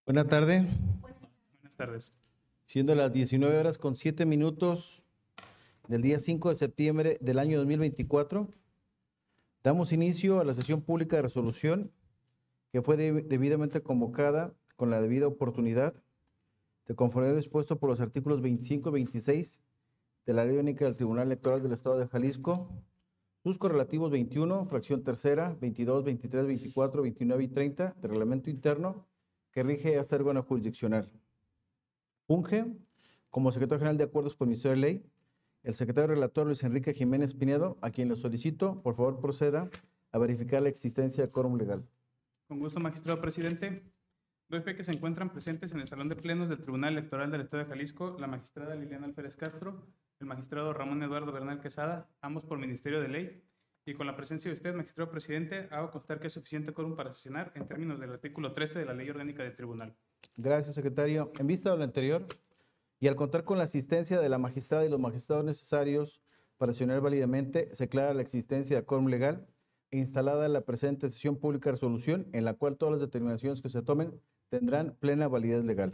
Buenas tardes. Buenas tardes. Siendo las 19 horas con 7 minutos del día 5 de septiembre del año 2024, damos inicio a la sesión pública de resolución que fue debidamente convocada con la debida oportunidad de conformidad a lo dispuesto por los artículos 25 y 26 de la Ley Orgánica del Tribunal Electoral del Estado de Jalisco, sus correlativos 21, fracción tercera, 22, 23, 24, 29 y 30 del reglamento interno que rige este órgano jurisdiccional. Funge como secretario general de acuerdos por Ministerio de Ley el secretario relator Luis Enrique Jiménez Pinedo, a quien le solicito, por favor, proceda a verificar la existencia de quórum legal. Con gusto, magistrado presidente. Doy fe que se encuentran presentes en el Salón de Plenos del Tribunal Electoral del Estado de Jalisco la magistrada Liliana Alférez Castro, el magistrado Ramón Eduardo Bernal Quesada, ambos por Ministerio de Ley, y con la presencia de usted, magistrado presidente, hago constar que es suficiente quórum para sesionar en términos del artículo 13 de la Ley Orgánica del Tribunal. Gracias, secretario. En vista de lo anterior, y al contar con la asistencia de la magistrada y los magistrados necesarios para sesionar válidamente, se declara la existencia de quórum legal e instalada la presente sesión pública de resolución, en la cual todas las determinaciones que se tomen tendrán plena validez legal.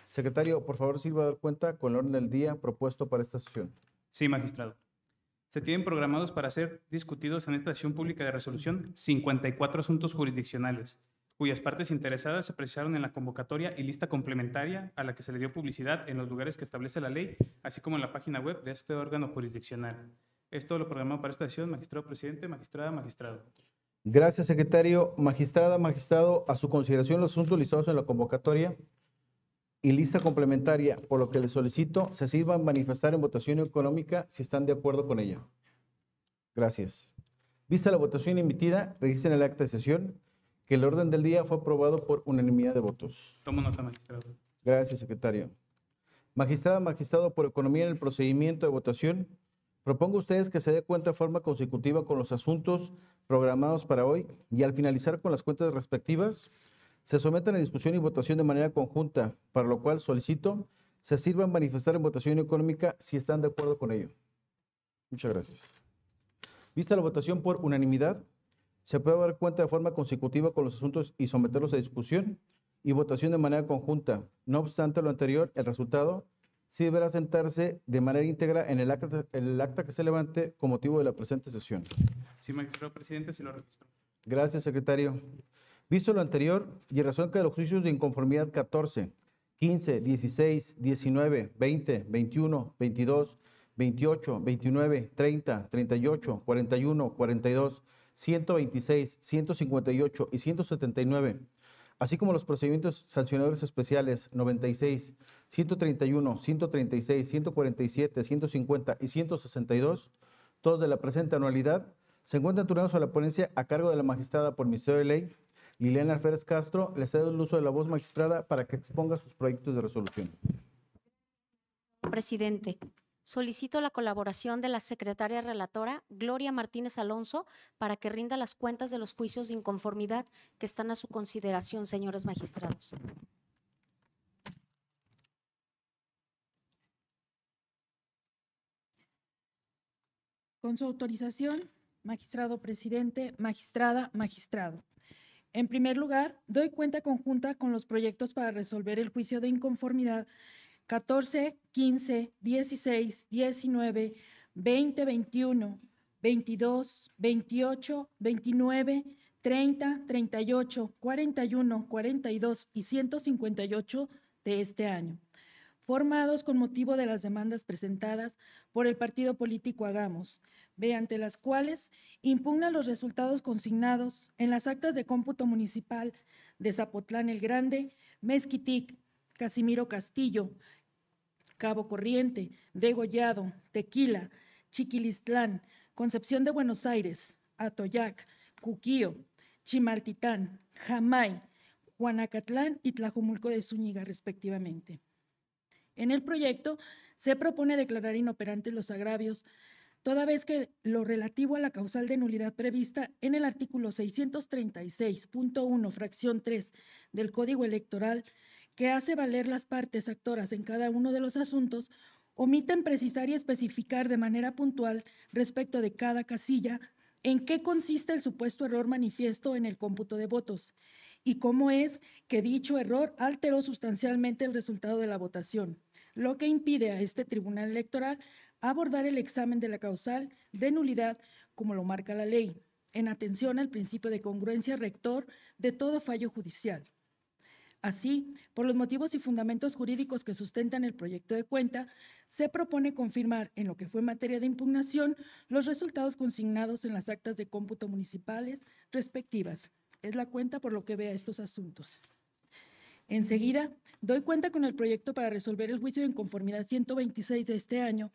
Secretario, por favor, sirva a dar cuenta con el orden del día propuesto para esta sesión. Sí, magistrado. Se tienen programados para ser discutidos en esta sesión pública de resolución 54 asuntos jurisdiccionales, cuyas partes interesadas se precisaron en la convocatoria y lista complementaria a la que se le dio publicidad en los lugares que establece la ley, así como en la página web de este órgano jurisdiccional. Es todo lo programado para esta sesión, magistrado presidente, magistrada, magistrado. Gracias, secretario. Magistrada, magistrado, a su consideración los asuntos listados en la convocatoria y lista complementaria, por lo que les solicito se sirvan manifestar en votación económica si están de acuerdo con ella. Gracias. Vista la votación emitida, registren el acta de sesión que el orden del día fue aprobado por unanimidad de votos. Tomo nota, magistrado. Gracias, secretario. Magistrada, magistrado por economía en el procedimiento de votación, propongo a ustedes que se dé cuenta de forma consecutiva con los asuntos programados para hoy y al finalizar con las cuentas respectivas, se sometan a discusión y votación de manera conjunta, para lo cual solicito se sirvan manifestar en votación económica si están de acuerdo con ello. Muchas gracias. Vista la votación por unanimidad, se puede dar cuenta de forma consecutiva con los asuntos y someterlos a discusión y votación de manera conjunta. No obstante lo anterior, el resultado sí deberá sentarse de manera íntegra en el acta que se levante con motivo de la presente sesión. Sí, magistrado presidente, sí lo registro. Gracias, secretario. Visto lo anterior y en razón que de los juicios de inconformidad 14, 15, 16, 19, 20, 21, 22, 28, 29, 30, 38, 41, 42, 126, 158 y 179, así como los procedimientos sancionadores especiales 96, 131, 136, 147, 150 y 162, todos de la presente anualidad, se encuentran turnados a la ponencia a cargo de la magistrada por Ministerio de Ley, Liliana Alférez Castro. Le cedo el uso de la voz, magistrada, para que exponga sus proyectos de resolución. Presidente, solicito la colaboración de la secretaria relatora, Gloria Martínez Alonso, para que rinda las cuentas de los juicios de inconformidad que están a su consideración, señores magistrados. Con su autorización, magistrado presidente, magistrada, magistrado. En primer lugar, doy cuenta conjunta con los proyectos para resolver el juicio de inconformidad 14, 15, 16, 19, 20, 21, 22, 28, 29, 30, 38, 41, 42 y 158 de este año, formados con motivo de las demandas presentadas por el partido político Hagamos, mediante las cuales impugna los resultados consignados en las actas de cómputo municipal de Zapotlán el Grande, Mezquitic, Casimiro Castillo, Cabo Corriente, Degollado, Tequila, Chiquilistlán, Concepción de Buenos Aires, Atoyac, Cuquío, Chimaltitán, Jamay, Juanacatlán y Tlajomulco de Zúñiga, respectivamente. En el proyecto se propone declarar inoperantes los agravios, toda vez que lo relativo a la causal de nulidad prevista en el artículo 636.1, fracción 3 del Código Electoral, que hace valer las partes actoras en cada uno de los asuntos, omiten precisar y especificar de manera puntual respecto de cada casilla en qué consiste el supuesto error manifiesto en el cómputo de votos y cómo es que dicho error alteró sustancialmente el resultado de la votación, lo que impide a este Tribunal Electoral abordar el examen de la causal de nulidad como lo marca la ley, en atención al principio de congruencia rector de todo fallo judicial. Así, por los motivos y fundamentos jurídicos que sustentan el proyecto de cuenta, se propone confirmar en lo que fue materia de impugnación los resultados consignados en las actas de cómputo municipales respectivas. Es la cuenta por lo que vea estos asuntos. Enseguida, doy cuenta con el proyecto para resolver el juicio de inconformidad 126 de este año,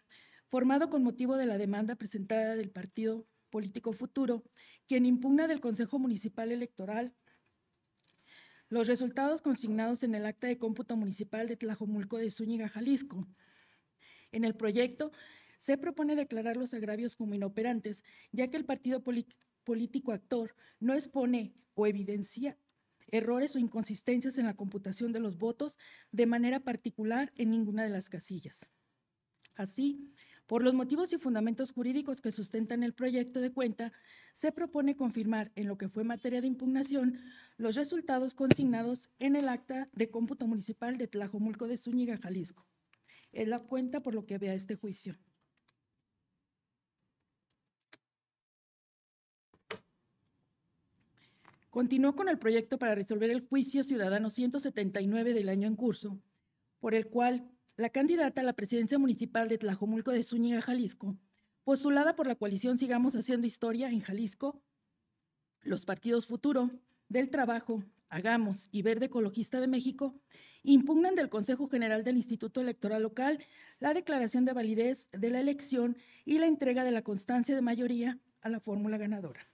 formado con motivo de la demanda presentada del Partido Político Futuro, quien impugna del Consejo Municipal Electoral los resultados consignados en el acta de cómputo municipal de Tlajomulco de Zúñiga, Jalisco. En el proyecto se propone declarar los agravios como inoperantes, ya que el partido político actor no expone o evidencia errores o inconsistencias en la computación de los votos de manera particular en ninguna de las casillas. Así, por los motivos y fundamentos jurídicos que sustentan el proyecto de cuenta, se propone confirmar en lo que fue materia de impugnación los resultados consignados en el acta de cómputo municipal de Tlajomulco de Zúñiga, Jalisco. Es la cuenta por lo que vea este juicio. Continuó con el proyecto para resolver el juicio ciudadano 179 del año en curso, por el cual la candidata a la presidencia municipal de Tlajomulco de Zúñiga, Jalisco, postulada por la coalición Sigamos Haciendo Historia en Jalisco, los partidos Futuro, Del Trabajo, Hagamos y Verde Ecologista de México, impugnan del Consejo General del Instituto Electoral Local la declaración de validez de la elección y la entrega de la constancia de mayoría a la fórmula ganadora.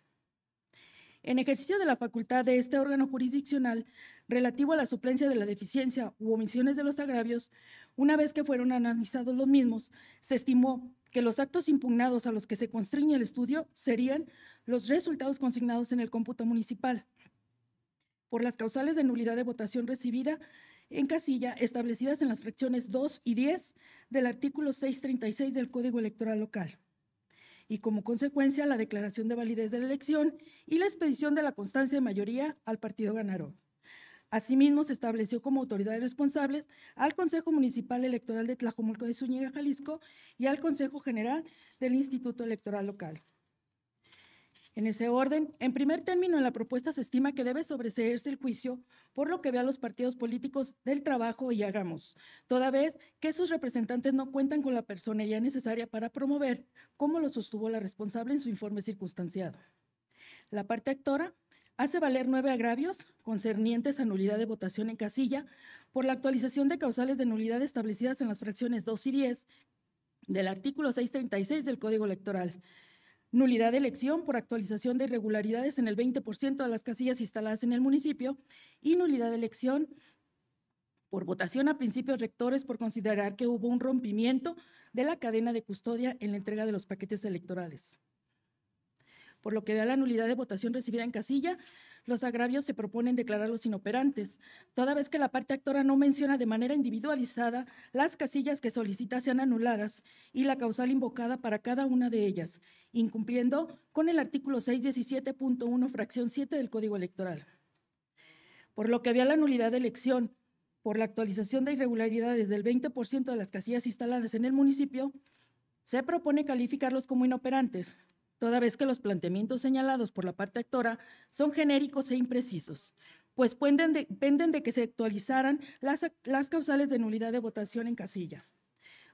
En ejercicio de la facultad de este órgano jurisdiccional relativo a la suplencia de la deficiencia u omisiones de los agravios, una vez que fueron analizados los mismos, se estimó que los actos impugnados a los que se constriñe el estudio serían los resultados consignados en el cómputo municipal por las causales de nulidad de votación recibida en casilla establecidas en las fracciones 2 y 10 del artículo 636 del Código Electoral Local, y como consecuencia la declaración de validez de la elección y la expedición de la constancia de mayoría al partido ganador. Asimismo, se estableció como autoridades responsables al Consejo Municipal Electoral de Tlajomulco de Zúñiga, Jalisco, y al Consejo General del Instituto Electoral Local. En ese orden, en primer término, en la propuesta se estima que debe sobreseerse el juicio por lo que ve a los partidos políticos Del Trabajo y Hagamos, toda vez que sus representantes no cuentan con la personería necesaria para promover, como lo sostuvo la responsable en su informe circunstanciado. La parte actora hace valer 9 agravios concernientes a nulidad de votación en casilla por la actualización de causales de nulidad establecidas en las fracciones 2 y 10 del artículo 636 del Código Electoral. Nulidad de elección por actualización de irregularidades en el 20% de las casillas instaladas en el municipio y nulidad de elección por votación a principios rectores por considerar que hubo un rompimiento de la cadena de custodia en la entrega de los paquetes electorales. Por lo que vea la nulidad de votación recibida en casilla, los agravios se proponen declararlos inoperantes, toda vez que la parte actora no menciona de manera individualizada las casillas que solicita sean anuladas y la causal invocada para cada una de ellas, incumpliendo con el artículo 617.1, fracción 7 del Código Electoral. Por lo que vea la nulidad de elección por la actualización de irregularidades del 20% de las casillas instaladas en el municipio, se propone calificarlos como inoperantes, toda vez que los planteamientos señalados por la parte actora son genéricos e imprecisos, pues penden de que se actualizaran las causales de nulidad de votación en casilla.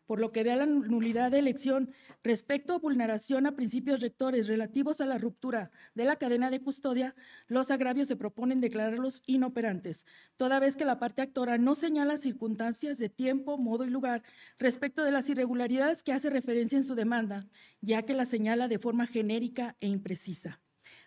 Por lo que vea la nulidad de elección respecto a vulneración a principios rectores relativos a la ruptura de la cadena de custodia, los agravios se proponen declararlos inoperantes, toda vez que la parte actora no señala circunstancias de tiempo, modo y lugar respecto de las irregularidades que hace referencia en su demanda, ya que las señala de forma genérica e imprecisa.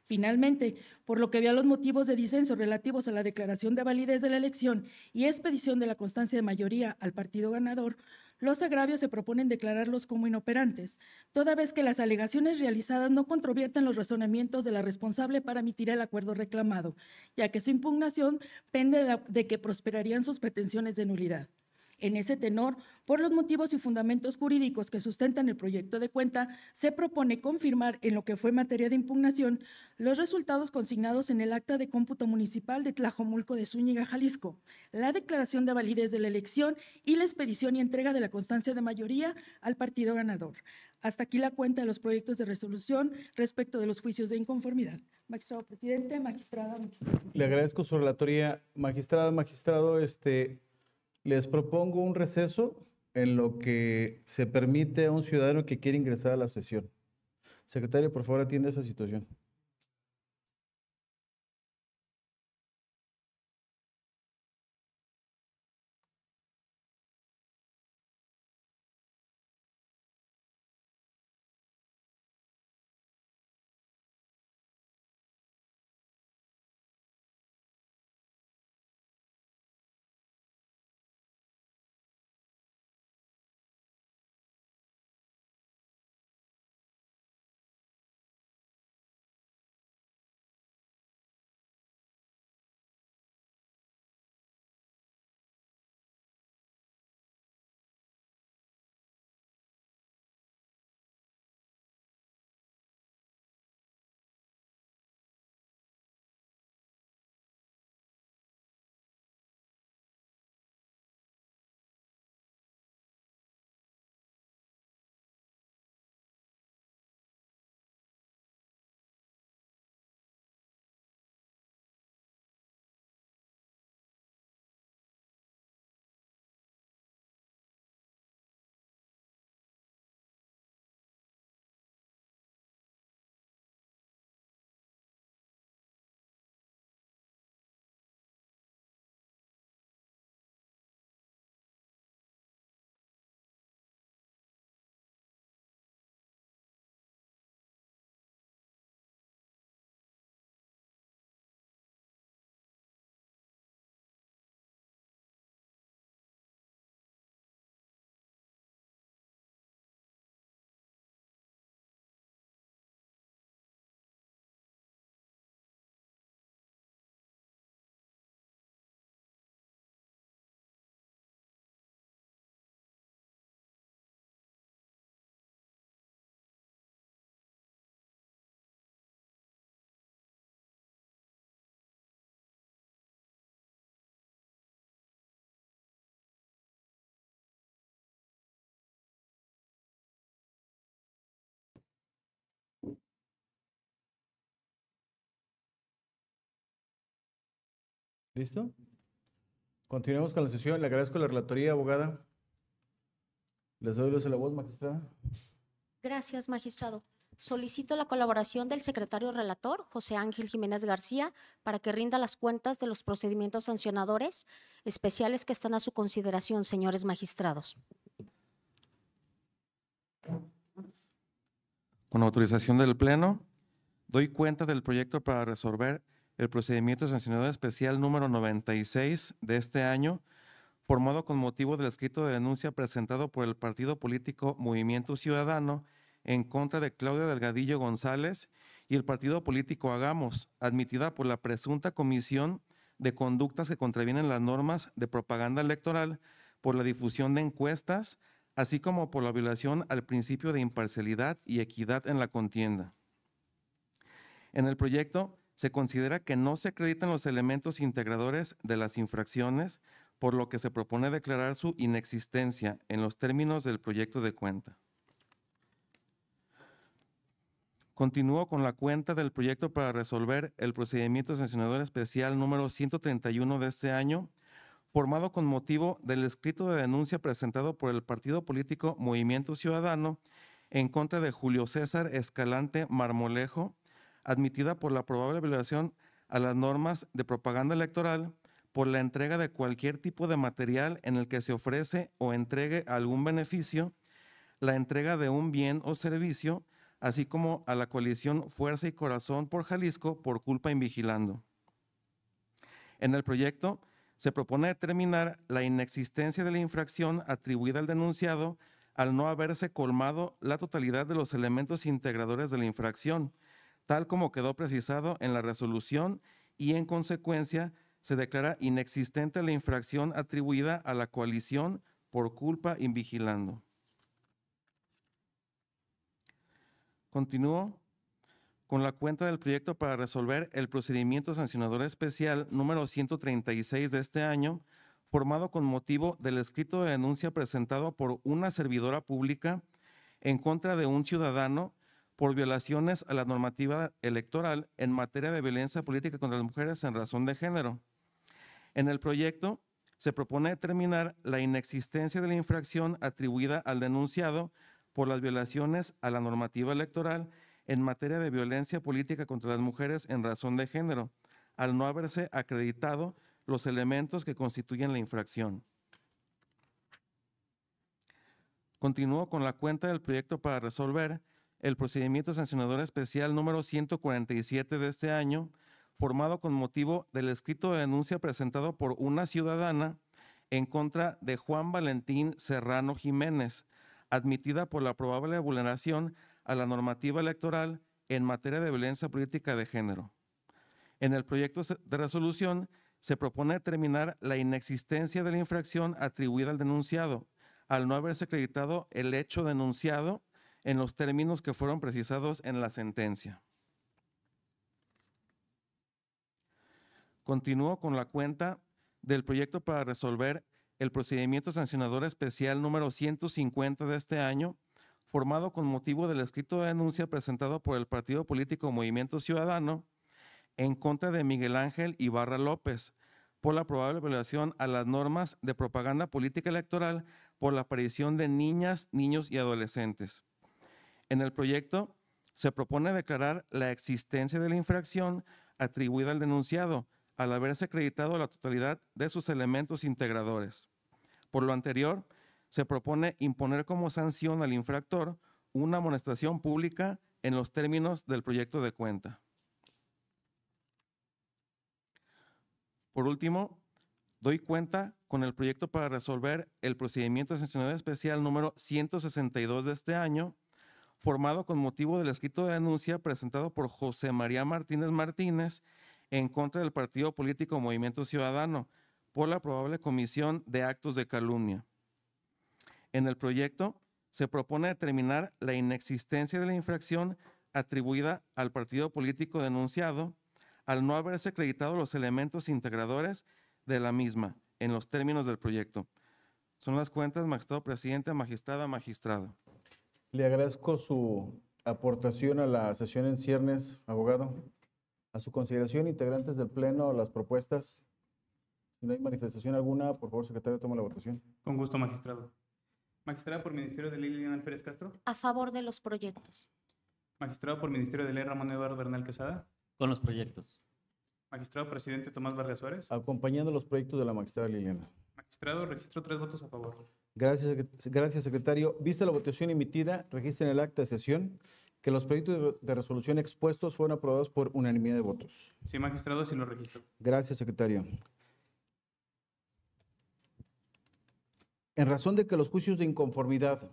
Finalmente, por lo que vea los motivos de disenso relativos a la declaración de validez de la elección y expedición de la constancia de mayoría al partido ganador, los agravios se proponen declararlos como inoperantes, toda vez que las alegaciones realizadas no controvierten los razonamientos de la responsable para emitir el acuerdo reclamado, ya que su impugnación pende de que prosperarían sus pretensiones de nulidad. En ese tenor, por los motivos y fundamentos jurídicos que sustentan el proyecto de cuenta, se propone confirmar en lo que fue materia de impugnación los resultados consignados en el acta de cómputo municipal de Tlajomulco de Zúñiga, Jalisco, la declaración de validez de la elección y la expedición y entrega de la constancia de mayoría al partido ganador. Hasta aquí la cuenta de los proyectos de resolución respecto de los juicios de inconformidad. Magistrado presidente, magistrada, magistrado. Le agradezco su relatoría. Magistrada, magistrado, les propongo un receso en lo que se permite a un ciudadano que quiere ingresar a la sesión. Secretario, por favor, atienda esa situación. ¿Listo? Continuemos con la sesión. Le agradezco la relatoría, abogada. Les doy la voz, magistrada. Gracias, magistrado. Solicito la colaboración del secretario relator, José Ángel Jiménez García, para que rinda las cuentas de los procedimientos sancionadores especiales que están a su consideración, señores magistrados. Con autorización del Pleno, doy cuenta del proyecto para resolver el procedimiento sancionador especial número 96 de este año, formado con motivo del escrito de denuncia presentado por el partido político Movimiento Ciudadano en contra de Claudia Delgadillo González y el partido político Hagamos, admitida por la presunta comisión de conductas que contravienen las normas de propaganda electoral por la difusión de encuestas, así como por la violación al principio de imparcialidad y equidad en la contienda. En el proyecto se considera que no se acreditan los elementos integradores de las infracciones, por lo que se propone declarar su inexistencia en los términos del proyecto de cuenta. Continúo con la cuenta del proyecto para resolver el procedimiento sancionador especial número 131 de este año, formado con motivo del escrito de denuncia presentado por el partido político Movimiento Ciudadano en contra de Julio César Escalante Marmolejo, admitida por la probable violación a las normas de propaganda electoral por la entrega de cualquier tipo de material en el que se ofrece o entregue algún beneficio, la entrega de un bien o servicio, así como a la coalición Fuerza y Corazón por Jalisco por culpa invigilando. En el proyecto se propone determinar la inexistencia de la infracción atribuida al denunciado al no haberse colmado la totalidad de los elementos integradores de la infracción, tal como quedó precisado en la resolución y, en consecuencia, se declara inexistente la infracción atribuida a la coalición por culpa invigilando. Continúo con la cuenta del proyecto para resolver el procedimiento sancionador especial número 136 de este año, formado con motivo del escrito de denuncia presentado por una servidora pública en contra de un ciudadano por violaciones a la normativa electoral en materia de violencia política contra las mujeres en razón de género. En el proyecto se propone determinar la inexistencia de la infracción atribuida al denunciado por las violaciones a la normativa electoral en materia de violencia política contra las mujeres en razón de género, al no haberse acreditado los elementos que constituyen la infracción. Continúo con la cuenta del proyecto para resolver el procedimiento sancionador especial número 147 de este año, formado con motivo del escrito de denuncia presentado por una ciudadana en contra de Juan Valentín Serrano Jiménez, admitida por la probable vulneración a la normativa electoral en materia de violencia política de género. En el proyecto de resolución se propone determinar la inexistencia de la infracción atribuida al denunciado, al no haberse acreditado el hecho denunciado en los términos que fueron precisados en la sentencia. Continúo con la cuenta del proyecto para resolver el procedimiento sancionador especial número 150 de este año, formado con motivo del escrito de denuncia presentado por el partido político Movimiento Ciudadano en contra de Miguel Ángel Ibarra López por la probable violación a las normas de propaganda política electoral por la aparición de niñas, niños y adolescentes. En el proyecto se propone declarar la existencia de la infracción atribuida al denunciado al haberse acreditado la totalidad de sus elementos integradores. Por lo anterior, se propone imponer como sanción al infractor una amonestación pública en los términos del proyecto de cuenta. Por último, doy cuenta con el proyecto para resolver el procedimiento sancionador especial número 162 de este año, formado con motivo del escrito de denuncia presentado por José María Martínez Martínez en contra del partido político Movimiento Ciudadano por la probable comisión de actos de calumnia. En el proyecto se propone determinar la inexistencia de la infracción atribuida al partido político denunciado al no haberse acreditado los elementos integradores de la misma en los términos del proyecto. Son las cuentas, magistrado presidente, magistrada, magistrado. Le agradezco su aportación a la sesión en ciernes, abogado. A su consideración, integrantes del Pleno, las propuestas. Si no hay manifestación alguna, por favor, secretario, toma la votación. Con gusto, magistrado. Magistrada por Ministerio de Ley, Liliana Alférez Castro. A favor de los proyectos. Magistrado por Ministerio de Ley, Ramón Eduardo Bernal Quesada. Con los proyectos. Magistrado presidente Tomás Vargas Suárez. Acompañando los proyectos de la magistrada Liliana. Magistrado, registro 3 votos a favor. Gracias, secretario. Vista la votación emitida, registra en el acta de sesión que los proyectos de resolución expuestos fueron aprobados por unanimidad de votos. Sí, magistrado, sí lo registro. Gracias, secretario. En razón de que los juicios de inconformidad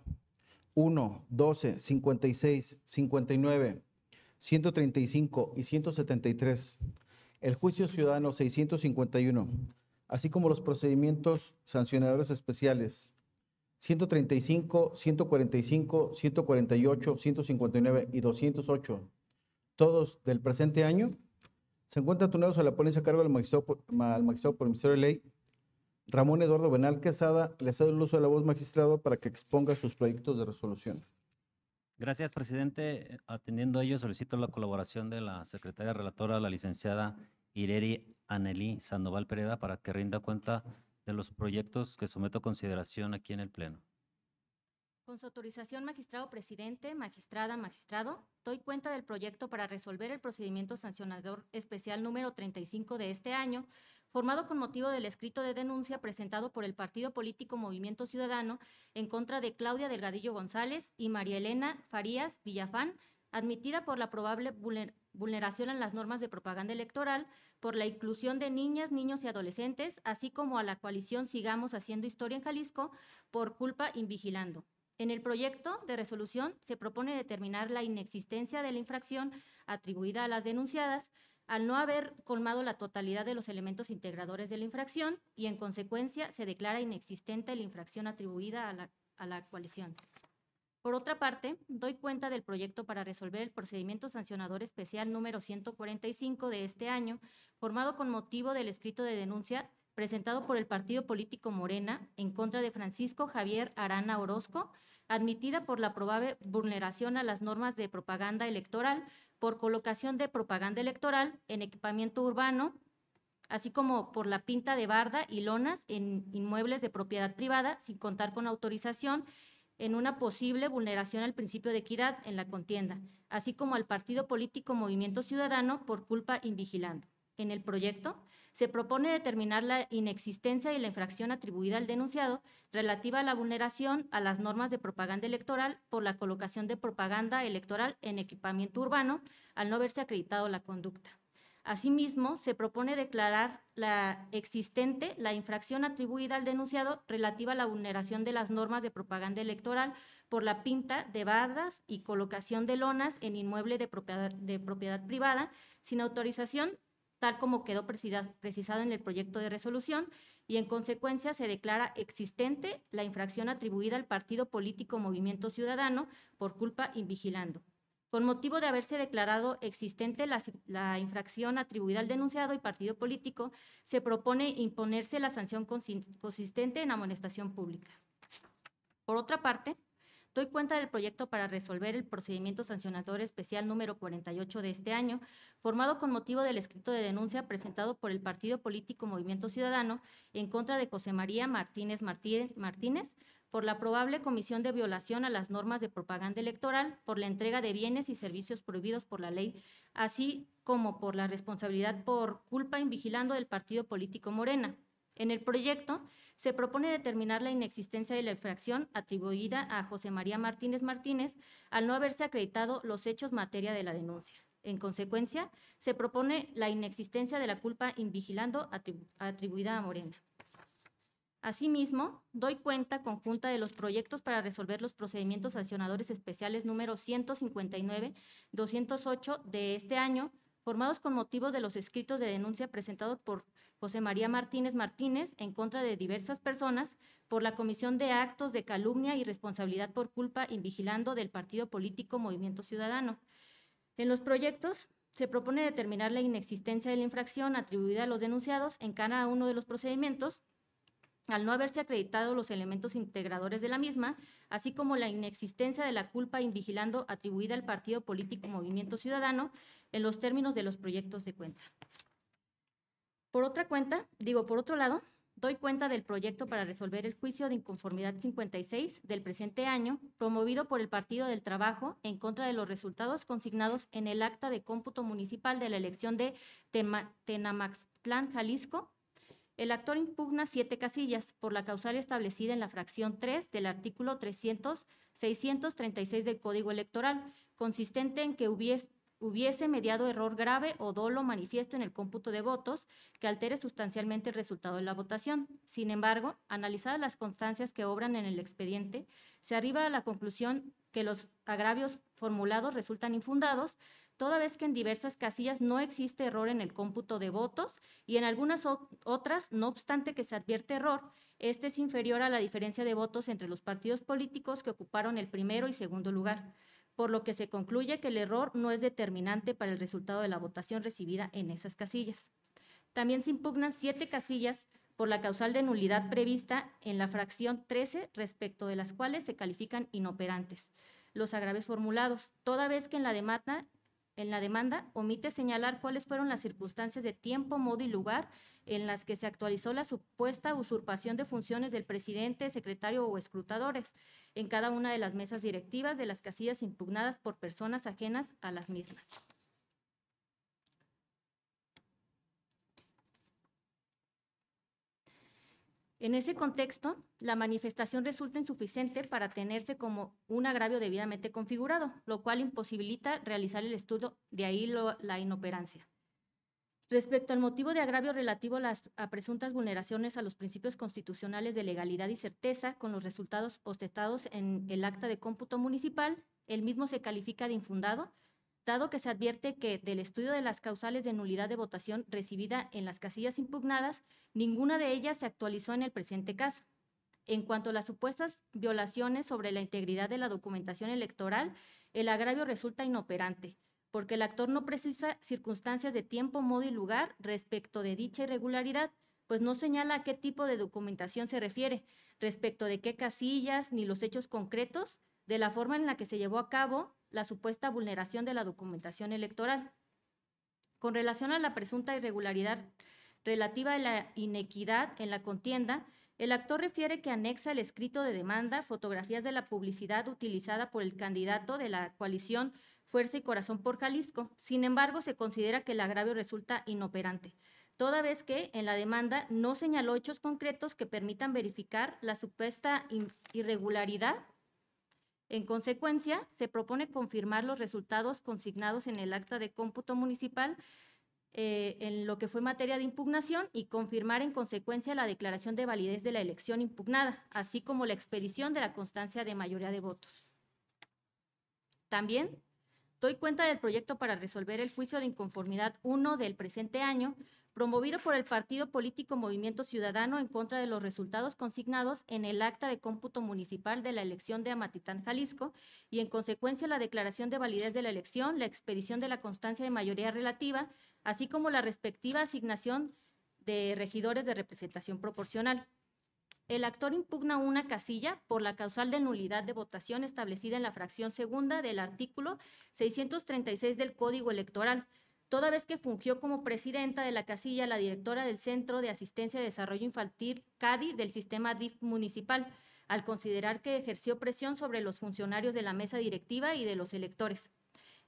1, 12, 56, 59, 135 y 173, el juicio ciudadano 651, así como los procedimientos sancionadores especiales 135, 145, 148, 159 y 208, todos del presente año, se encuentran turnados a la ponencia a cargo del magistrado por el Ministerio de Ley, Ramón Eduardo Bernal Quesada. Le cedo el uso de la voz, magistrado, para que exponga sus proyectos de resolución. Gracias, presidente. Atendiendo a ello, solicito la colaboración de la secretaria relatora, la licenciada Ireri Anelí Sandoval Pereda, para que rinda cuenta de los proyectos que someto a consideración aquí en el Pleno. Con su autorización, magistrado presidente, magistrada, magistrado, doy cuenta del proyecto para resolver el procedimiento sancionador especial número 35 de este año, formado con motivo del escrito de denuncia presentado por el partido político Movimiento Ciudadano en contra de Claudia Delgadillo González y María Elena Farías Villafán, admitida por la probable vulneración a las normas de propaganda electoral por la inclusión de niñas, niños y adolescentes, así como a la coalición Sigamos Haciendo Historia en Jalisco por culpa invigilando. En el proyecto de resolución se propone determinar la inexistencia de la infracción atribuida a las denunciadas al no haber colmado la totalidad de los elementos integradores de la infracción y, en consecuencia, se declara inexistente la infracción atribuida a la coalición. Por otra parte, doy cuenta del proyecto para resolver el procedimiento sancionador especial número 145 de este año, formado con motivo del escrito de denuncia presentado por el partido político Morena en contra de Francisco Javier Arana Orozco, admitida por la probable vulneración a las normas de propaganda electoral por colocación de propaganda electoral en equipamiento urbano, así como por la pinta de barda y lonas en inmuebles de propiedad privada sin contar con autorización, en una posible vulneración al principio de equidad en la contienda, así como al partido político Movimiento Ciudadano por culpa invigilando. En el proyecto se propone determinar la inexistencia y la infracción atribuida al denunciado relativa a la vulneración a las normas de propaganda electoral por la colocación de propaganda electoral en equipamiento urbano al no haberse acreditado la conducta. Asimismo, se propone declarar la existente la infracción atribuida al denunciado relativa a la vulneración de las normas de propaganda electoral por la pinta de bardas y colocación de lonas en inmueble de propiedad privada sin autorización, tal como quedó precisado en el proyecto de resolución, y en consecuencia se declara existente la infracción atribuida al partido político Movimiento Ciudadano por culpa invigilando. Con motivo de haberse declarado existente la infracción atribuida al denunciado y partido político, se propone imponerse la sanción consistente en amonestación pública. Por otra parte, doy cuenta del proyecto para resolver el procedimiento sancionador especial número 48 de este año, formado con motivo del escrito de denuncia presentado por el partido político Movimiento Ciudadano en contra de José María Martínez por la probable comisión de violación a las normas de propaganda electoral por la entrega de bienes y servicios prohibidos por la ley, así como por la responsabilidad por culpa invigilando del partido político Morena. En el proyecto se propone determinar la inexistencia de la infracción atribuida a José María Martínez al no haberse acreditado los hechos materia de la denuncia. En consecuencia, se propone la inexistencia de la culpa invigilando atribuida a Morena. Asimismo, doy cuenta conjunta de los proyectos para resolver los procedimientos sancionadores especiales número 159, 208 de este año, formados con motivo de los escritos de denuncia presentados por José María Martínez en contra de diversas personas por la comisión de actos de calumnia y responsabilidad por culpa invigilando del partido político Movimiento Ciudadano. En los proyectos se propone determinar la inexistencia de la infracción atribuida a los denunciados en cada uno de los procedimientos, al no haberse acreditado los elementos integradores de la misma, así como la inexistencia de la culpa invigilando atribuida al partido político Movimiento Ciudadano en los términos de los proyectos de cuenta. Por otro lado, doy cuenta del proyecto para resolver el juicio de inconformidad 56 del presente año, promovido por el Partido del Trabajo en contra de los resultados consignados en el acta de cómputo municipal de la elección de Tenamaxtlán, Jalisco. El actor impugna 7 casillas por la causal establecida en la fracción 3 del artículo 636 del Código Electoral, consistente en que hubiese mediado error grave o dolo manifiesto en el cómputo de votos que altere sustancialmente el resultado de la votación. Sin embargo, analizadas las constancias que obran en el expediente, se arriba a la conclusión que los agravios formulados resultan infundados, toda vez que en diversas casillas no existe error en el cómputo de votos y en algunas otras, no obstante que se advierte error, este es inferior a la diferencia de votos entre los partidos políticos que ocuparon el primero y segundo lugar, por lo que se concluye que el error no es determinante para el resultado de la votación recibida en esas casillas. También se impugnan 7 casillas por la causal de nulidad prevista en la fracción 13, respecto de las cuales se califican inoperantes los agravios formulados, toda vez que en la demanda omite señalar cuáles fueron las circunstancias de tiempo, modo y lugar en las que se actualizó la supuesta usurpación de funciones del presidente, secretario o escrutadores en cada una de las mesas directivas de las casillas impugnadas por personas ajenas a las mismas. En ese contexto, la manifestación resulta insuficiente para tenerse como un agravio debidamente configurado, lo cual imposibilita realizar el estudio, de ahí la inoperancia. Respecto al motivo de agravio relativo a presuntas vulneraciones a los principios constitucionales de legalidad y certeza con los resultados ostentados en el acta de cómputo municipal, el mismo se califica de infundado, dado que se advierte que del estudio de las causales de nulidad de votación recibida en las casillas impugnadas, ninguna de ellas se actualizó en el presente caso. En cuanto a las supuestas violaciones sobre la integridad de la documentación electoral, el agravio resulta inoperante, porque el actor no precisa circunstancias de tiempo, modo y lugar respecto de dicha irregularidad, pues no señala a qué tipo de documentación se refiere, respecto de qué casillas, ni los hechos concretos, de la forma en la que se llevó a cabo la supuesta vulneración de la documentación electoral. Con relación a la presunta irregularidad relativa a la inequidad en la contienda, el actor refiere que anexa el escrito de demanda fotografías de la publicidad utilizada por el candidato de la coalición Fuerza y Corazón por Jalisco. Sin embargo, se considera que el agravio resulta inoperante, toda vez que en la demanda no señaló hechos concretos que permitan verificar la supuesta irregularidad. En consecuencia, se propone confirmar los resultados consignados en el acta de cómputo municipal en lo que fue materia de impugnación y confirmar en consecuencia la declaración de validez de la elección impugnada, así como la expedición de la constancia de mayoría de votos. También doy cuenta del proyecto para resolver el juicio de inconformidad 1 del presente año, promovido por el partido político Movimiento Ciudadano en contra de los resultados consignados en el acta de cómputo municipal de la elección de Amatitán, Jalisco, y en consecuencia la declaración de validez de la elección, la expedición de la constancia de mayoría relativa, así como la respectiva asignación de regidores de representación proporcional. El actor impugna una casilla por la causal de nulidad de votación establecida en la fracción segunda del artículo 636 del Código Electoral, toda vez que fungió como presidenta de la casilla la directora del Centro de Asistencia y Desarrollo Infantil CADI del sistema DIF municipal, al considerar que ejerció presión sobre los funcionarios de la mesa directiva y de los electores.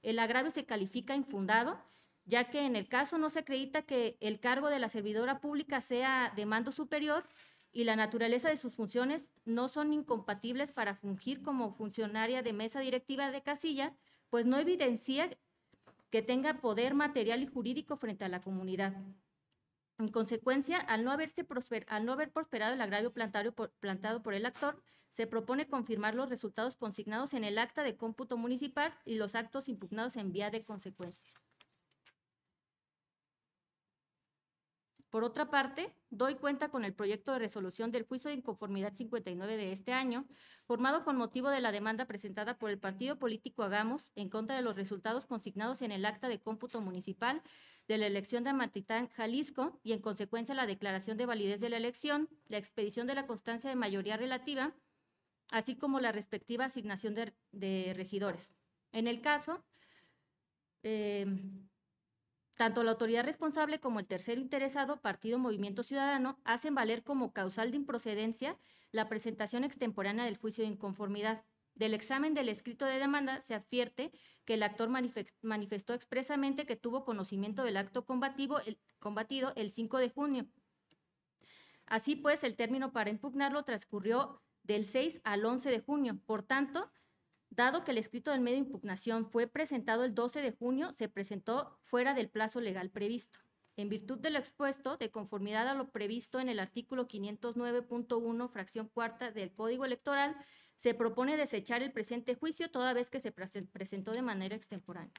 El agravio se califica infundado, ya que en el caso no se acredita que el cargo de la servidora pública sea de mando superior y la naturaleza de sus funciones no son incompatibles para fungir como funcionaria de mesa directiva de casilla, pues no evidencia que tenga poder material y jurídico frente a la comunidad. En consecuencia, al no haber prosperado el agravio planteado por el actor, se propone confirmar los resultados consignados en el acta de cómputo municipal y los actos impugnados en vía de consecuencia. Por otra parte, doy cuenta con el proyecto de resolución del juicio de inconformidad 59 de este año, formado con motivo de la demanda presentada por el partido político Hagamos en contra de los resultados consignados en el acta de cómputo municipal de la elección de Amatitán, Jalisco, y en consecuencia la declaración de validez de la elección, la expedición de la constancia de mayoría relativa, así como la respectiva asignación de regidores. En el caso, tanto la autoridad responsable como el tercero interesado, Partido Movimiento Ciudadano, hacen valer como causal de improcedencia la presentación extemporánea del juicio de inconformidad. Del examen del escrito de demanda se advierte que el actor manifestó expresamente que tuvo conocimiento del acto combatido el 5 de junio. Así pues, el término para impugnarlo transcurrió del 6 al 11 de junio. Por tanto, dado que el escrito del medio de impugnación fue presentado el 12 de junio, se presentó fuera del plazo legal previsto. En virtud de lo expuesto, de conformidad a lo previsto en el artículo 509.1, fracción cuarta del Código Electoral, se propone desechar el presente juicio toda vez que se presentó de manera extemporánea.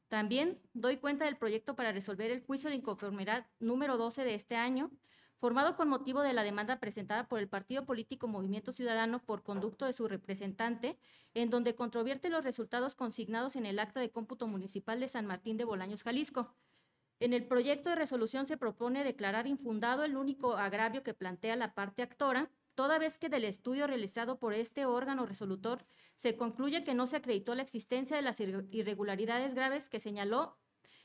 También doy cuenta del proyecto para resolver el juicio de inconformidad número 12 de este año, formado con motivo de la demanda presentada por el partido político Movimiento Ciudadano por conducto de su representante, en donde controvierte los resultados consignados en el acta de cómputo municipal de San Martín de Bolaños, Jalisco. En el proyecto de resolución se propone declarar infundado el único agravio que plantea la parte actora, toda vez que del estudio realizado por este órgano resolutor se concluye que no se acreditó la existencia de las irregularidades graves que señaló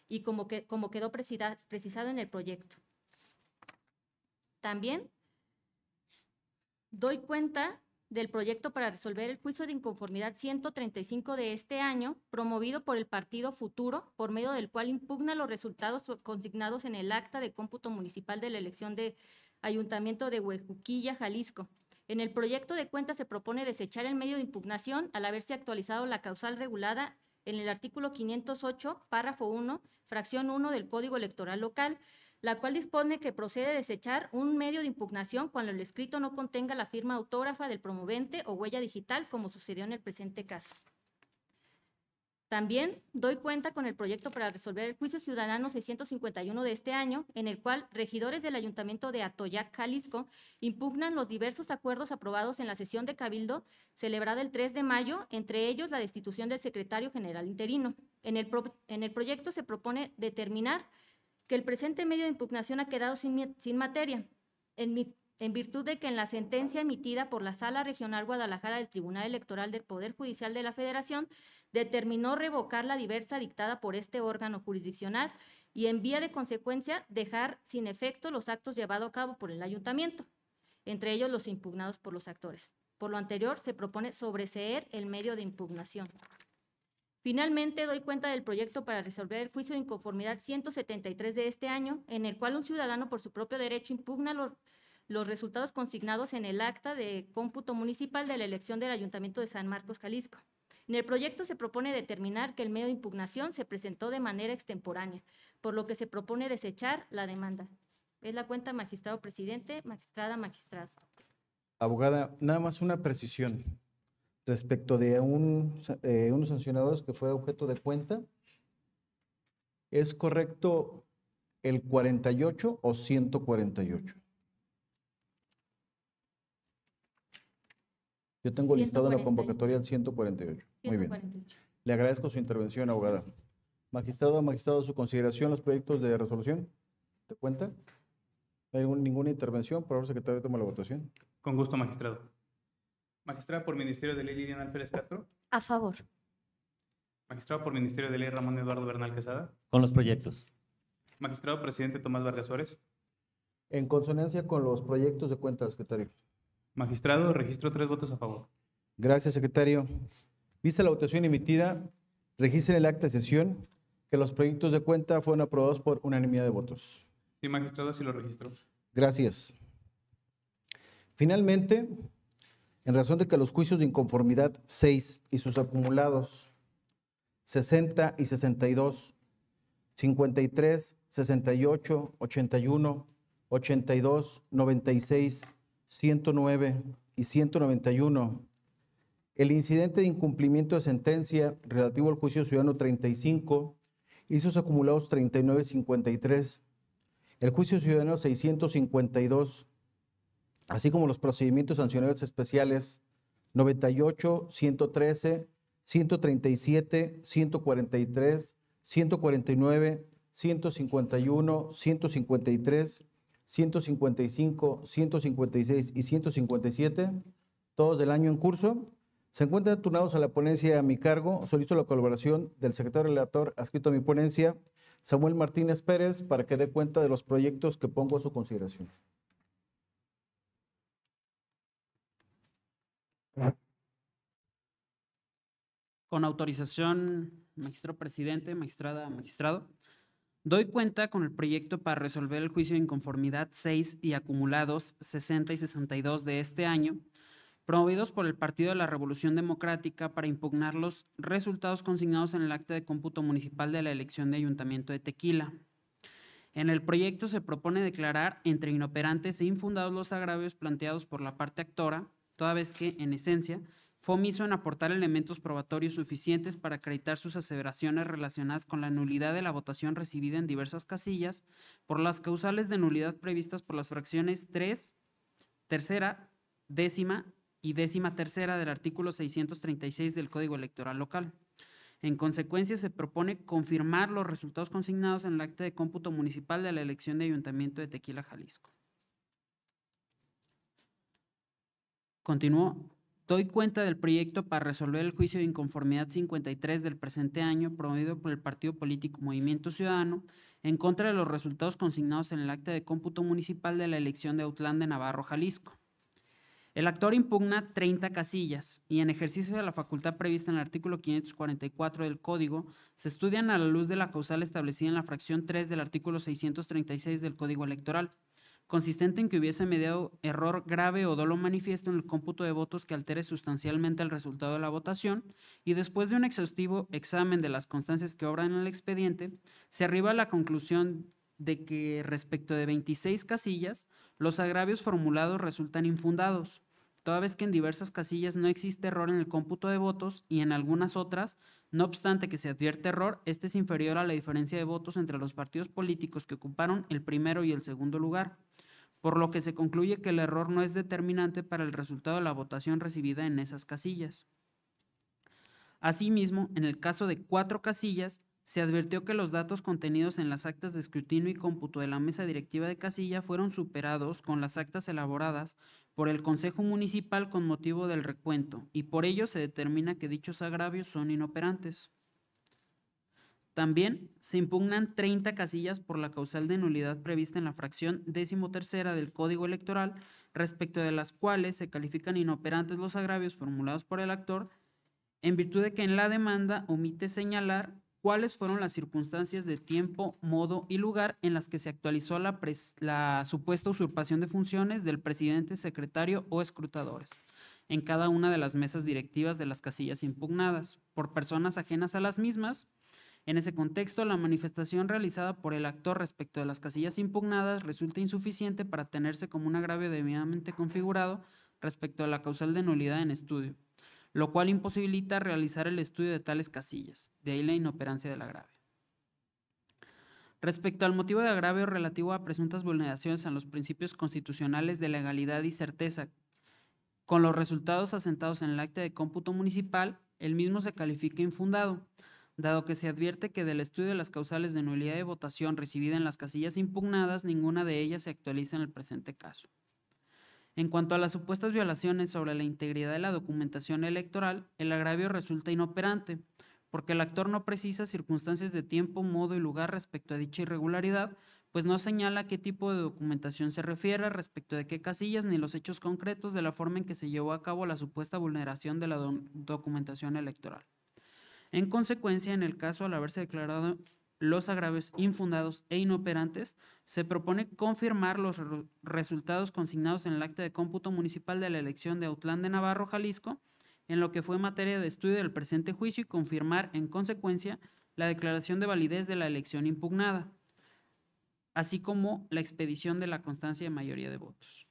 y como quedó precisado en el proyecto. También doy cuenta del proyecto para resolver el juicio de inconformidad 135 de este año, promovido por el Partido Futuro, por medio del cual impugna los resultados consignados en el acta de cómputo municipal de la elección de Ayuntamiento de Huejuquilla, Jalisco. En el proyecto de cuenta se propone desechar el medio de impugnación al haberse actualizado la causal regulada en el artículo 508, párrafo 1, fracción 1 del Código Electoral Local, la cual dispone que procede a desechar un medio de impugnación cuando el escrito no contenga la firma autógrafa del promovente o huella digital, como sucedió en el presente caso. También doy cuenta con el proyecto para resolver el juicio ciudadano 651 de este año, en el cual regidores del Ayuntamiento de Atoyac, Jalisco, impugnan los diversos acuerdos aprobados en la sesión de Cabildo celebrada el 3 de mayo, entre ellos la destitución del secretario general interino. En el proyecto se propone determinar que el presente medio de impugnación ha quedado sin materia, en virtud de que en la sentencia emitida por la Sala Regional Guadalajara del Tribunal Electoral del Poder Judicial de la Federación determinó revocar la diversa dictada por este órgano jurisdiccional y en vía de consecuencia dejar sin efecto los actos llevados a cabo por el ayuntamiento, entre ellos los impugnados por los actores. Por lo anterior, se propone sobreseer el medio de impugnación. Finalmente, doy cuenta del proyecto para resolver el juicio de inconformidad 173 de este año, en el cual un ciudadano por su propio derecho impugna los resultados consignados en el acta de cómputo municipal de la elección del Ayuntamiento de San Marcos, Jalisco. En el proyecto se propone determinar que el medio de impugnación se presentó de manera extemporánea, por lo que se propone desechar la demanda. Es la cuenta magistrado presidente, magistrada, magistrado. Abogada, nada más una precisión respecto de unos sancionados que fue objeto de cuenta. ¿Es correcto el 48 o 148? Yo tengo listado en la 148. convocatoria el 148. Muy bien. 148. Le agradezco su intervención, abogada. Magistrado, su consideración, los proyectos de resolución de cuenta. ¿No hay ninguna intervención? Por favor, secretario, toma la votación. Con gusto, magistrado. Magistrada por Ministerio de Ley Lidia Alférez Castro. A favor. Magistrado por Ministerio de Ley Ramón Eduardo Bernal Quesada. Con los proyectos. Magistrado presidente Tomás Vargas Suárez. En consonancia con los proyectos de cuenta, secretario. Magistrado, registro 3 votos a favor. Gracias, secretario. Vista la votación emitida, registre en el acta de sesión que los proyectos de cuenta fueron aprobados por unanimidad de votos. Sí, magistrado, así lo registro. Gracias. Finalmente, en razón de que los juicios de inconformidad 6 y sus acumulados 60 y 62, 53, 68, 81, 82, 96, 109 y 191, el incidente de incumplimiento de sentencia relativo al juicio ciudadano 35 y sus acumulados 39 y 53, el juicio ciudadano 652, así como los procedimientos sancionadores especiales 98, 113, 137, 143, 149, 151, 153, 155, 156 y 157, todos del año en curso, se encuentran turnados a la ponencia a mi cargo. Solicito la colaboración del secretario relator adscrito a mi ponencia, Samuel Martínez Pérez, para que dé cuenta de los proyectos que pongo a su consideración. Con autorización, magistrado presidente, magistrada, magistrado, doy cuenta con el proyecto para resolver el juicio de inconformidad 6 y acumulados 60 y 62 de este año, promovidos por el Partido de la Revolución Democrática para impugnar los resultados consignados en el acta de cómputo municipal de la elección de Ayuntamiento de Tequila. En el proyecto se propone declarar entre inoperantes e infundados los agravios planteados por la parte actora, toda vez que, en esencia, fue omiso en aportar elementos probatorios suficientes para acreditar sus aseveraciones relacionadas con la nulidad de la votación recibida en diversas casillas por las causales de nulidad previstas por las fracciones 3, tercera, décima y décima tercera del artículo 636 del Código Electoral Local. En consecuencia, se propone confirmar los resultados consignados en el acta de cómputo municipal de la elección de Ayuntamiento de Tequila, Jalisco. Continúo. Doy cuenta del proyecto para resolver el juicio de inconformidad 53 del presente año promovido por el partido político Movimiento Ciudadano en contra de los resultados consignados en el acta de cómputo municipal de la elección de Autlán de Navarro, Jalisco. El actor impugna 30 casillas y en ejercicio de la facultad prevista en el artículo 544 del Código se estudian a la luz de la causal establecida en la fracción 3 del artículo 636 del Código Electoral, consistente en que hubiese mediado error grave o dolo manifiesto en el cómputo de votos que altere sustancialmente el resultado de la votación, y después de un exhaustivo examen de las constancias que obran en el expediente, se arriba a la conclusión de que respecto de 26 casillas, los agravios formulados resultan infundados, toda vez que en diversas casillas no existe error en el cómputo de votos y en algunas otras, no obstante que se advierte error, este es inferior a la diferencia de votos entre los partidos políticos que ocuparon el primero y el segundo lugar, por lo que se concluye que el error no es determinante para el resultado de la votación recibida en esas casillas. Asimismo, en el caso de 4 casillas, se advirtió que los datos contenidos en las actas de escrutinio y cómputo de la mesa directiva de casilla fueron superados con las actas elaboradas por el Consejo Municipal con motivo del recuento, y por ello se determina que dichos agravios son inoperantes. También se impugnan 30 casillas por la causal de nulidad prevista en la fracción 13ª del Código Electoral, respecto de las cuales se califican inoperantes los agravios formulados por el actor, en virtud de que en la demanda omite señalar cuáles fueron las circunstancias de tiempo, modo y lugar en las que se actualizó la supuesta usurpación de funciones del presidente, secretario o escrutadores en cada una de las mesas directivas de las casillas impugnadas por personas ajenas a las mismas. En ese contexto, la manifestación realizada por el actor respecto de las casillas impugnadas resulta insuficiente para tenerse como un agravio debidamente configurado respecto a la causal de nulidad en estudio, lo cual imposibilita realizar el estudio de tales casillas, de ahí la inoperancia del agravio. Respecto al motivo de agravio relativo a presuntas vulneraciones a los principios constitucionales de legalidad y certeza, con los resultados asentados en el acta de cómputo municipal, el mismo se califica infundado, dado que se advierte que del estudio de las causales de nulidad de votación recibida en las casillas impugnadas, ninguna de ellas se actualiza en el presente caso. En cuanto a las supuestas violaciones sobre la integridad de la documentación electoral, el agravio resulta inoperante, porque el actor no precisa circunstancias de tiempo, modo y lugar respecto a dicha irregularidad, pues no señala a qué tipo de documentación se refiere, respecto de qué casillas, ni los hechos concretos de la forma en que se llevó a cabo la supuesta vulneración de la documentación electoral. En consecuencia, en el caso, al haberse declarado los agravios infundados e inoperantes, se propone confirmar los resultados consignados en el acta de cómputo municipal de la elección de Autlán de Navarro, Jalisco, en lo que fue materia de estudio del presente juicio y confirmar, en consecuencia, la declaración de validez de la elección impugnada, así como la expedición de la constancia de mayoría de votos.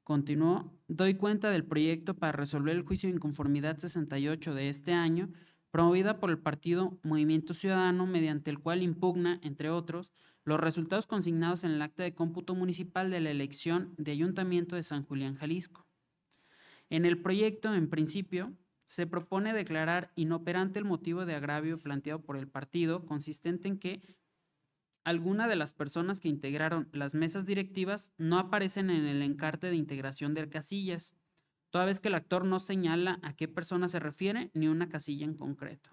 Continuó, doy cuenta del proyecto para resolver el juicio de inconformidad 68 de este año, promovida por el partido Movimiento Ciudadano, mediante el cual impugna, entre otros, los resultados consignados en el acta de cómputo municipal de la elección de Ayuntamiento de San Julián, Jalisco. En el proyecto, en principio, se propone declarar inoperante el motivo de agravio planteado por el partido, consistente en que alguna de las personas que integraron las mesas directivas no aparecen en el encarte de integración de casillas, toda vez que el actor no señala a qué persona se refiere ni una casilla en concreto.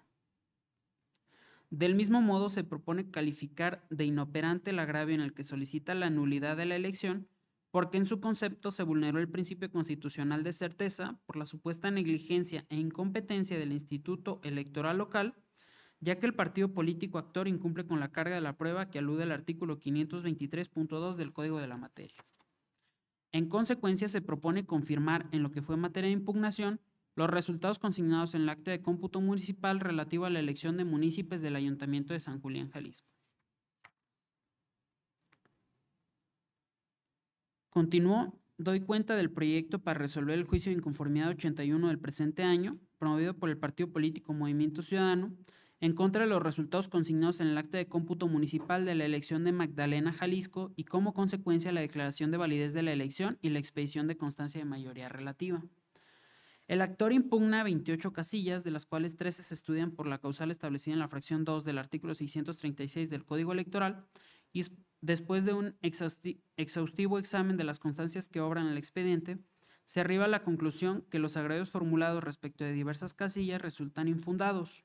Del mismo modo, se propone calificar de inoperante el agravio en el que solicita la nulidad de la elección, porque en su concepto se vulneró el principio constitucional de certeza por la supuesta negligencia e incompetencia del Instituto Electoral Local, ya que el partido político actor incumple con la carga de la prueba que alude al artículo 523.2 del Código de la Materia. En consecuencia, se propone confirmar en lo que fue materia de impugnación los resultados consignados en el acta de cómputo municipal relativo a la elección de municipios del Ayuntamiento de San Julián, Jalisco. Continuó, doy cuenta del proyecto para resolver el juicio de inconformidad 81 del presente año, promovido por el partido político Movimiento Ciudadano, en contra de los resultados consignados en el acta de cómputo municipal de la elección de Magdalena, Jalisco, y como consecuencia la declaración de validez de la elección y la expedición de constancia de mayoría relativa. El actor impugna 28 casillas, de las cuales 13 se estudian por la causal establecida en la fracción 2 del artículo 636 del Código Electoral, y después de un exhaustivo examen de las constancias que obran el expediente, se arriba a la conclusión que los agravios formulados respecto de diversas casillas resultan infundados,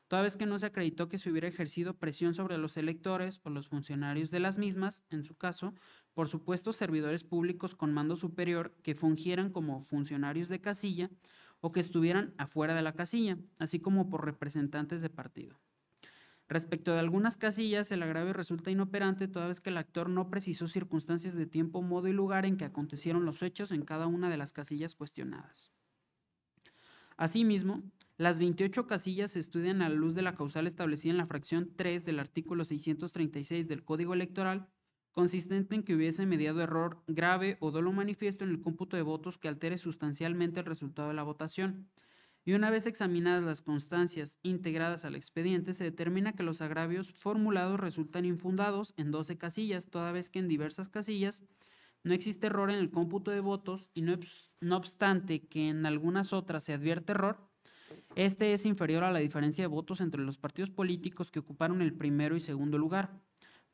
toda vez que no se acreditó que se hubiera ejercido presión sobre los electores o los funcionarios de las mismas, en su caso, por supuestos servidores públicos con mando superior que fungieran como funcionarios de casilla o que estuvieran afuera de la casilla, así como por representantes de partido. Respecto de algunas casillas, el agravio resulta inoperante toda vez que el actor no precisó circunstancias de tiempo, modo y lugar en que acontecieron los hechos en cada una de las casillas cuestionadas. Asimismo, las 28 casillas se estudian a la luz de la causal establecida en la fracción 3 del artículo 636 del Código Electoral, consistente en que hubiese mediado error grave o dolo manifiesto en el cómputo de votos que altere sustancialmente el resultado de la votación. Y una vez examinadas las constancias integradas al expediente, se determina que los agravios formulados resultan infundados en 12 casillas, toda vez que en diversas casillas no existe error en el cómputo de votos y no obstante que en algunas otras se advierte error, este es inferior a la diferencia de votos entre los partidos políticos que ocuparon el primero y segundo lugar,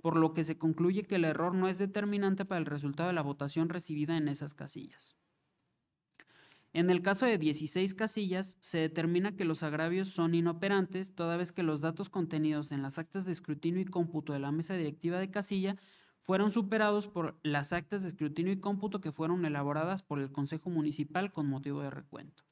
por lo que se concluye que el error no es determinante para el resultado de la votación recibida en esas casillas. En el caso de 16 casillas, se determina que los agravios son inoperantes, toda vez que los datos contenidos en las actas de escrutinio y cómputo de la mesa directiva de casilla fueron superados por las actas de escrutinio y cómputo que fueron elaboradas por el Consejo Municipal con motivo de recuento.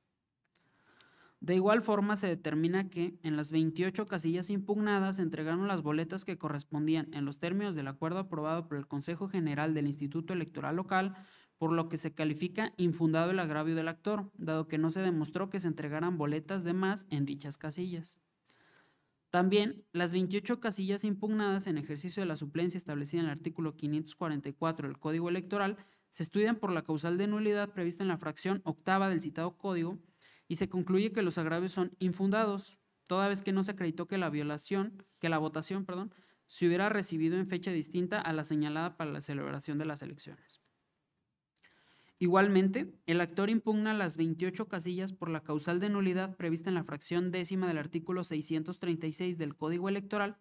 De igual forma, se determina que en las 28 casillas impugnadas se entregaron las boletas que correspondían en los términos del acuerdo aprobado por el Consejo General del Instituto Electoral Local, por lo que se califica infundado el agravio del actor, dado que no se demostró que se entregaran boletas de más en dichas casillas. También, las 28 casillas impugnadas en ejercicio de la suplencia establecida en el artículo 544 del Código Electoral se estudian por la causal de nulidad prevista en la fracción octava del citado código y se concluye que los agravios son infundados, toda vez que no se acreditó que la votación se hubiera recibido en fecha distinta a la señalada para la celebración de las elecciones. Igualmente, el actor impugna las 28 casillas por la causal de nulidad prevista en la fracción décima del artículo 636 del Código Electoral.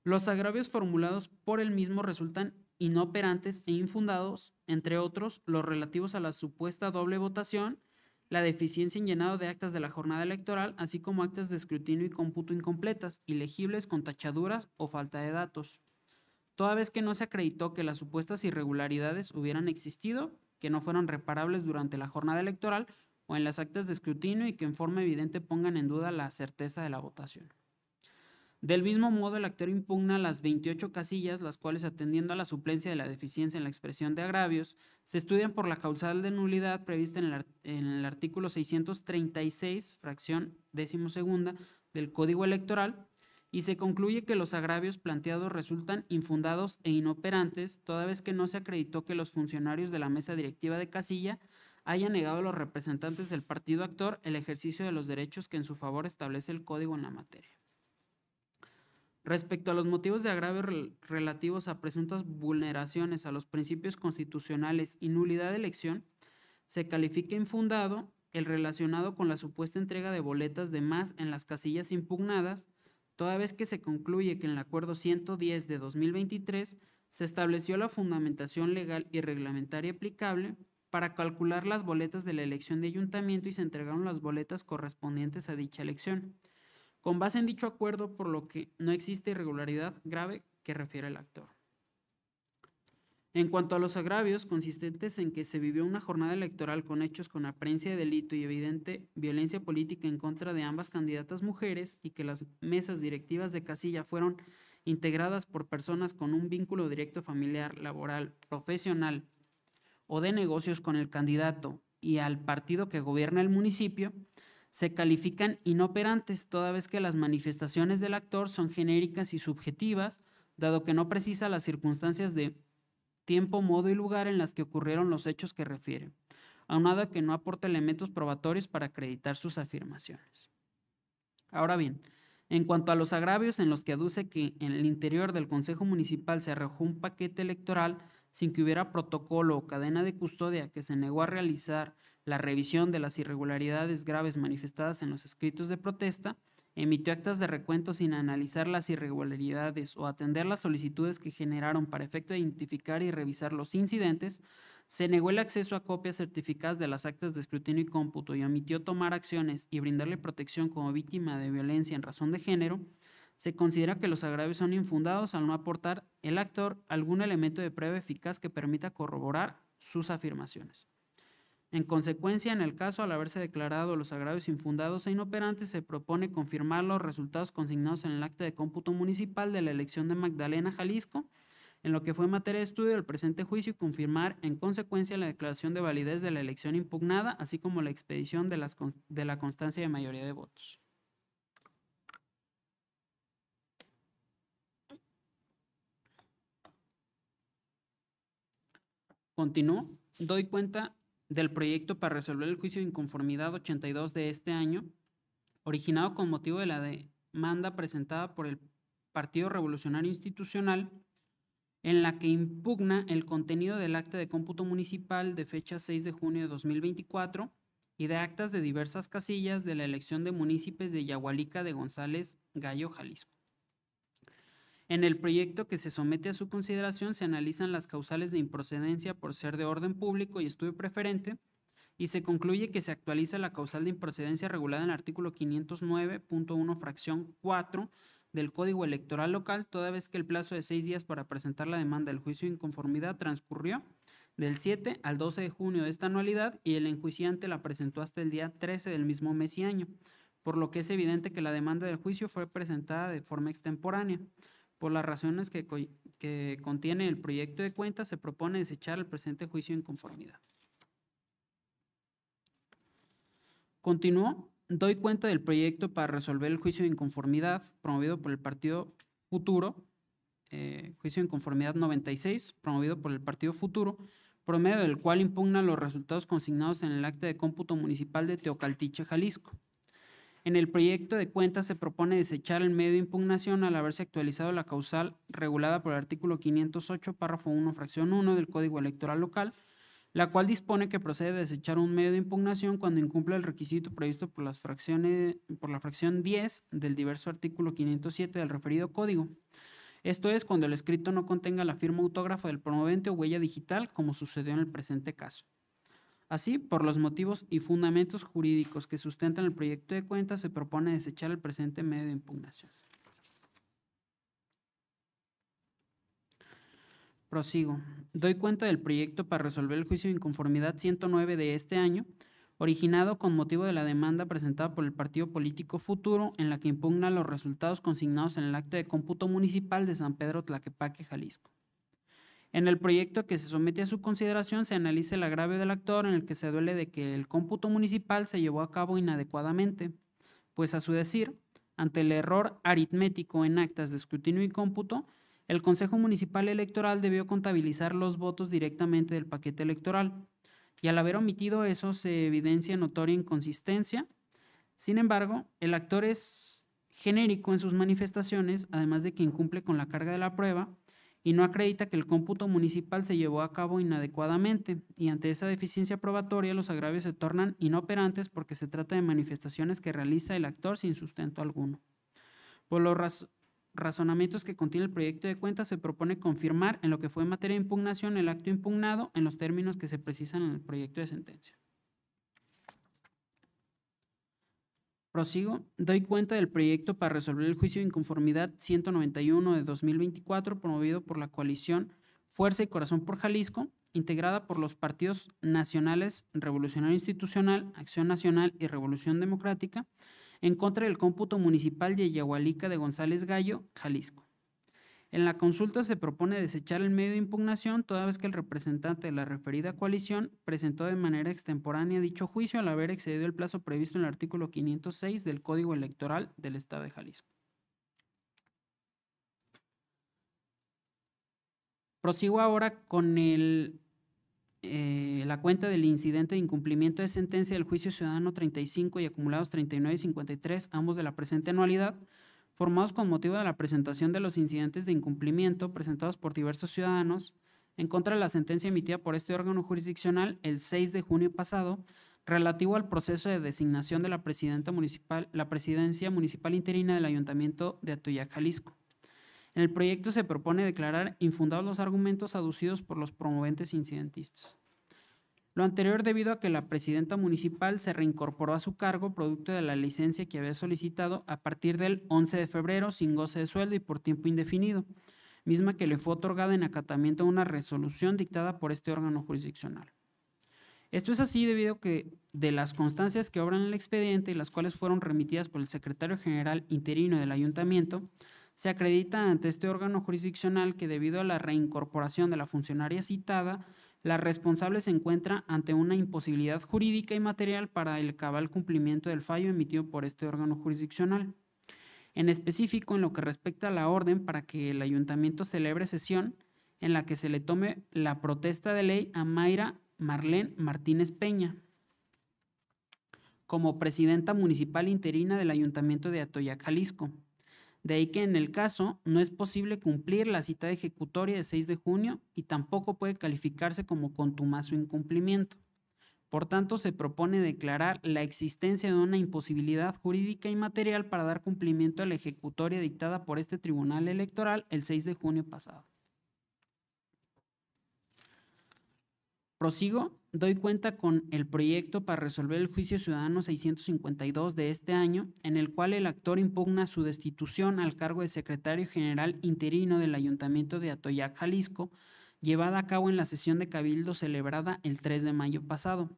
Los agravios formulados por el mismo resultan inoperantes e infundados, entre otros, los relativos a la supuesta doble votación, la deficiencia en llenado de actas de la jornada electoral, así como actas de escrutinio y cómputo incompletas, ilegibles con tachaduras o falta de datos, toda vez que no se acreditó que las supuestas irregularidades hubieran existido, que no fueron reparables durante la jornada electoral o en las actas de escrutinio y que en forma evidente pongan en duda la certeza de la votación. Del mismo modo, el actor impugna las 28 casillas, las cuales, atendiendo a la suplencia de la deficiencia en la expresión de agravios, se estudian por la causal de nulidad prevista en el artículo 636, fracción 12ª del Código Electoral, y se concluye que los agravios planteados resultan infundados e inoperantes, toda vez que no se acreditó que los funcionarios de la mesa directiva de casilla hayan negado a los representantes del partido actor el ejercicio de los derechos que en su favor establece el Código en la materia. Respecto a los motivos de agravio relativos a presuntas vulneraciones a los principios constitucionales y nulidad de elección, se califica infundado el relacionado con la supuesta entrega de boletas de más en las casillas impugnadas, toda vez que se concluye que en el Acuerdo 110 de 2023 se estableció la fundamentación legal y reglamentaria aplicable para calcular las boletas de la elección de ayuntamiento y se entregaron las boletas correspondientes a dicha elección, con base en dicho acuerdo, por lo que no existe irregularidad grave que refiere el actor. En cuanto a los agravios consistentes en que se vivió una jornada electoral con hechos con apariencia de delito y evidente violencia política en contra de ambas candidatas mujeres y que las mesas directivas de casilla fueron integradas por personas con un vínculo directo familiar, laboral, profesional o de negocios con el candidato y al partido que gobierna el municipio, se califican inoperantes, toda vez que las manifestaciones del actor son genéricas y subjetivas, dado que no precisa las circunstancias de tiempo, modo y lugar en las que ocurrieron los hechos que refiere, aunado a que no aporta elementos probatorios para acreditar sus afirmaciones. Ahora bien, en cuanto a los agravios en los que aduce que en el interior del Consejo Municipal se arrojó un paquete electoral sin que hubiera protocolo o cadena de custodia, que se negó a realizar la revisión de las irregularidades graves manifestadas en los escritos de protesta, emitió actas de recuento sin analizar las irregularidades o atender las solicitudes que generaron para efecto de identificar y revisar los incidentes, se negó el acceso a copias certificadas de las actas de escrutinio y cómputo y omitió tomar acciones y brindarle protección como víctima de violencia en razón de género, se considera que los agravios son infundados al no aportar el actor algún elemento de prueba eficaz que permita corroborar sus afirmaciones. En consecuencia, en el caso, al haberse declarado los agravios infundados e inoperantes, se propone confirmar los resultados consignados en el acta de cómputo municipal de la elección de Magdalena, Jalisco, en lo que fue materia de estudio del presente juicio y confirmar, en consecuencia, la declaración de validez de la elección impugnada, así como la expedición de la constancia de mayoría de votos. Continúo. Doy cuenta del proyecto para resolver el juicio de inconformidad 82 de este año, originado con motivo de la demanda presentada por el Partido Revolucionario Institucional, en la que impugna el contenido del acta de cómputo municipal de fecha 6 de junio de 2024 y de actas de diversas casillas de la elección de municipios de Yahualica de González Gallo, Jalisco. En el proyecto que se somete a su consideración se analizan las causales de improcedencia por ser de orden público y estudio preferente, y se concluye que se actualiza la causal de improcedencia regulada en el artículo 509.1 fracción 4 del Código Electoral Local, toda vez que el plazo de 6 días para presentar la demanda del juicio de inconformidad transcurrió del 7 al 12 de junio de esta anualidad y el enjuiciante la presentó hasta el día 13 del mismo mes y año, por lo que es evidente que la demanda del juicio fue presentada de forma extemporánea. Por las razones que contiene el proyecto de cuenta, se propone desechar el presente juicio de inconformidad. Continúo. Doy cuenta del proyecto para resolver el juicio de inconformidad promovido por el Partido Futuro, juicio de inconformidad 96, promovido por el Partido Futuro, por medio del cual impugna los resultados consignados en el acta de cómputo municipal de Teocaltiche, Jalisco. En el proyecto de cuenta se propone desechar el medio de impugnación al haberse actualizado la causal regulada por el artículo 508, párrafo 1, fracción 1 del Código Electoral Local, la cual dispone que procede a desechar un medio de impugnación cuando incumple el requisito previsto por la fracción 10 del diverso artículo 507 del referido código. Esto es cuando el escrito no contenga la firma autógrafa del promovente o huella digital, como sucedió en el presente caso. Así, por los motivos y fundamentos jurídicos que sustentan el proyecto de cuenta, se propone desechar el presente medio de impugnación. Prosigo. Doy cuenta del proyecto para resolver el juicio de inconformidad 109 de este año, originado con motivo de la demanda presentada por el Partido Político Futuro, en la que impugna los resultados consignados en el acta de cómputo municipal de San Pedro Tlaquepaque, Jalisco. En el proyecto que se somete a su consideración se analiza el agravio del actor, en el que se duele de que el cómputo municipal se llevó a cabo inadecuadamente, pues a su decir, ante el error aritmético en actas de escrutinio y cómputo, el Consejo Municipal Electoral debió contabilizar los votos directamente del paquete electoral, y al haber omitido eso se evidencia notoria inconsistencia. Sin embargo, el actor es genérico en sus manifestaciones, además de que incumple con la carga de la prueba, y no acredita que el cómputo municipal se llevó a cabo inadecuadamente, y ante esa deficiencia probatoria los agravios se tornan inoperantes porque se trata de manifestaciones que realiza el actor sin sustento alguno. Por los razonamientos que contiene el proyecto de cuenta, se propone confirmar en lo que fue en materia de impugnación el acto impugnado en los términos que se precisan en el proyecto de sentencia. Prosigo. Doy cuenta del proyecto para resolver el juicio de inconformidad 191 de 2024, promovido por la coalición Fuerza y Corazón por Jalisco, integrada por los partidos nacionales Revolucionario Institucional, Acción Nacional y Revolución Democrática, en contra del cómputo municipal de Yahualica de González Gallo, Jalisco. En la consulta se propone desechar el medio de impugnación, toda vez que el representante de la referida coalición presentó de manera extemporánea dicho juicio al haber excedido el plazo previsto en el artículo 506 del Código Electoral del Estado de Jalisco. Prosigo ahora con la cuenta del incidente de incumplimiento de sentencia del juicio ciudadano 35 y acumulados 39 y 53, ambos de la presente anualidad, formados con motivo de la presentación de los incidentes de incumplimiento presentados por diversos ciudadanos en contra de la sentencia emitida por este órgano jurisdiccional el 6 de junio pasado, relativo al proceso de designación de la presidencia municipal interina del Ayuntamiento de Atoyac, Jalisco. En el proyecto se propone declarar infundados los argumentos aducidos por los promoventes incidentistas. Lo anterior debido a que la presidenta municipal se reincorporó a su cargo producto de la licencia que había solicitado a partir del 11 de febrero sin goce de sueldo y por tiempo indefinido, misma que le fue otorgada en acatamiento a una resolución dictada por este órgano jurisdiccional. Esto es así debido a que de las constancias que obran en el expediente y las cuales fueron remitidas por el secretario general interino del ayuntamiento, se acredita ante este órgano jurisdiccional que debido a la reincorporación de la funcionaria citada, la responsable se encuentra ante una imposibilidad jurídica y material para el cabal cumplimiento del fallo emitido por este órgano jurisdiccional. En específico, en lo que respecta a la orden para que el ayuntamiento celebre sesión, en la que se le tome la protesta de ley a Mayra Marlene Martínez Peña como presidenta municipal interina del Ayuntamiento de Atoyac, Jalisco. De ahí que en el caso no es posible cumplir la cita de ejecutoria de 6 de junio y tampoco puede calificarse como contumaz su incumplimiento. Por tanto, se propone declarar la existencia de una imposibilidad jurídica y material para dar cumplimiento a la ejecutoria dictada por este Tribunal Electoral el 6 de junio pasado. Prosigo, doy cuenta con el proyecto para resolver el juicio ciudadano 652 de este año, en el cual el actor impugna su destitución al cargo de secretario general interino del Ayuntamiento de Atoyac, Jalisco, llevada a cabo en la sesión de cabildo celebrada el 3 de mayo pasado.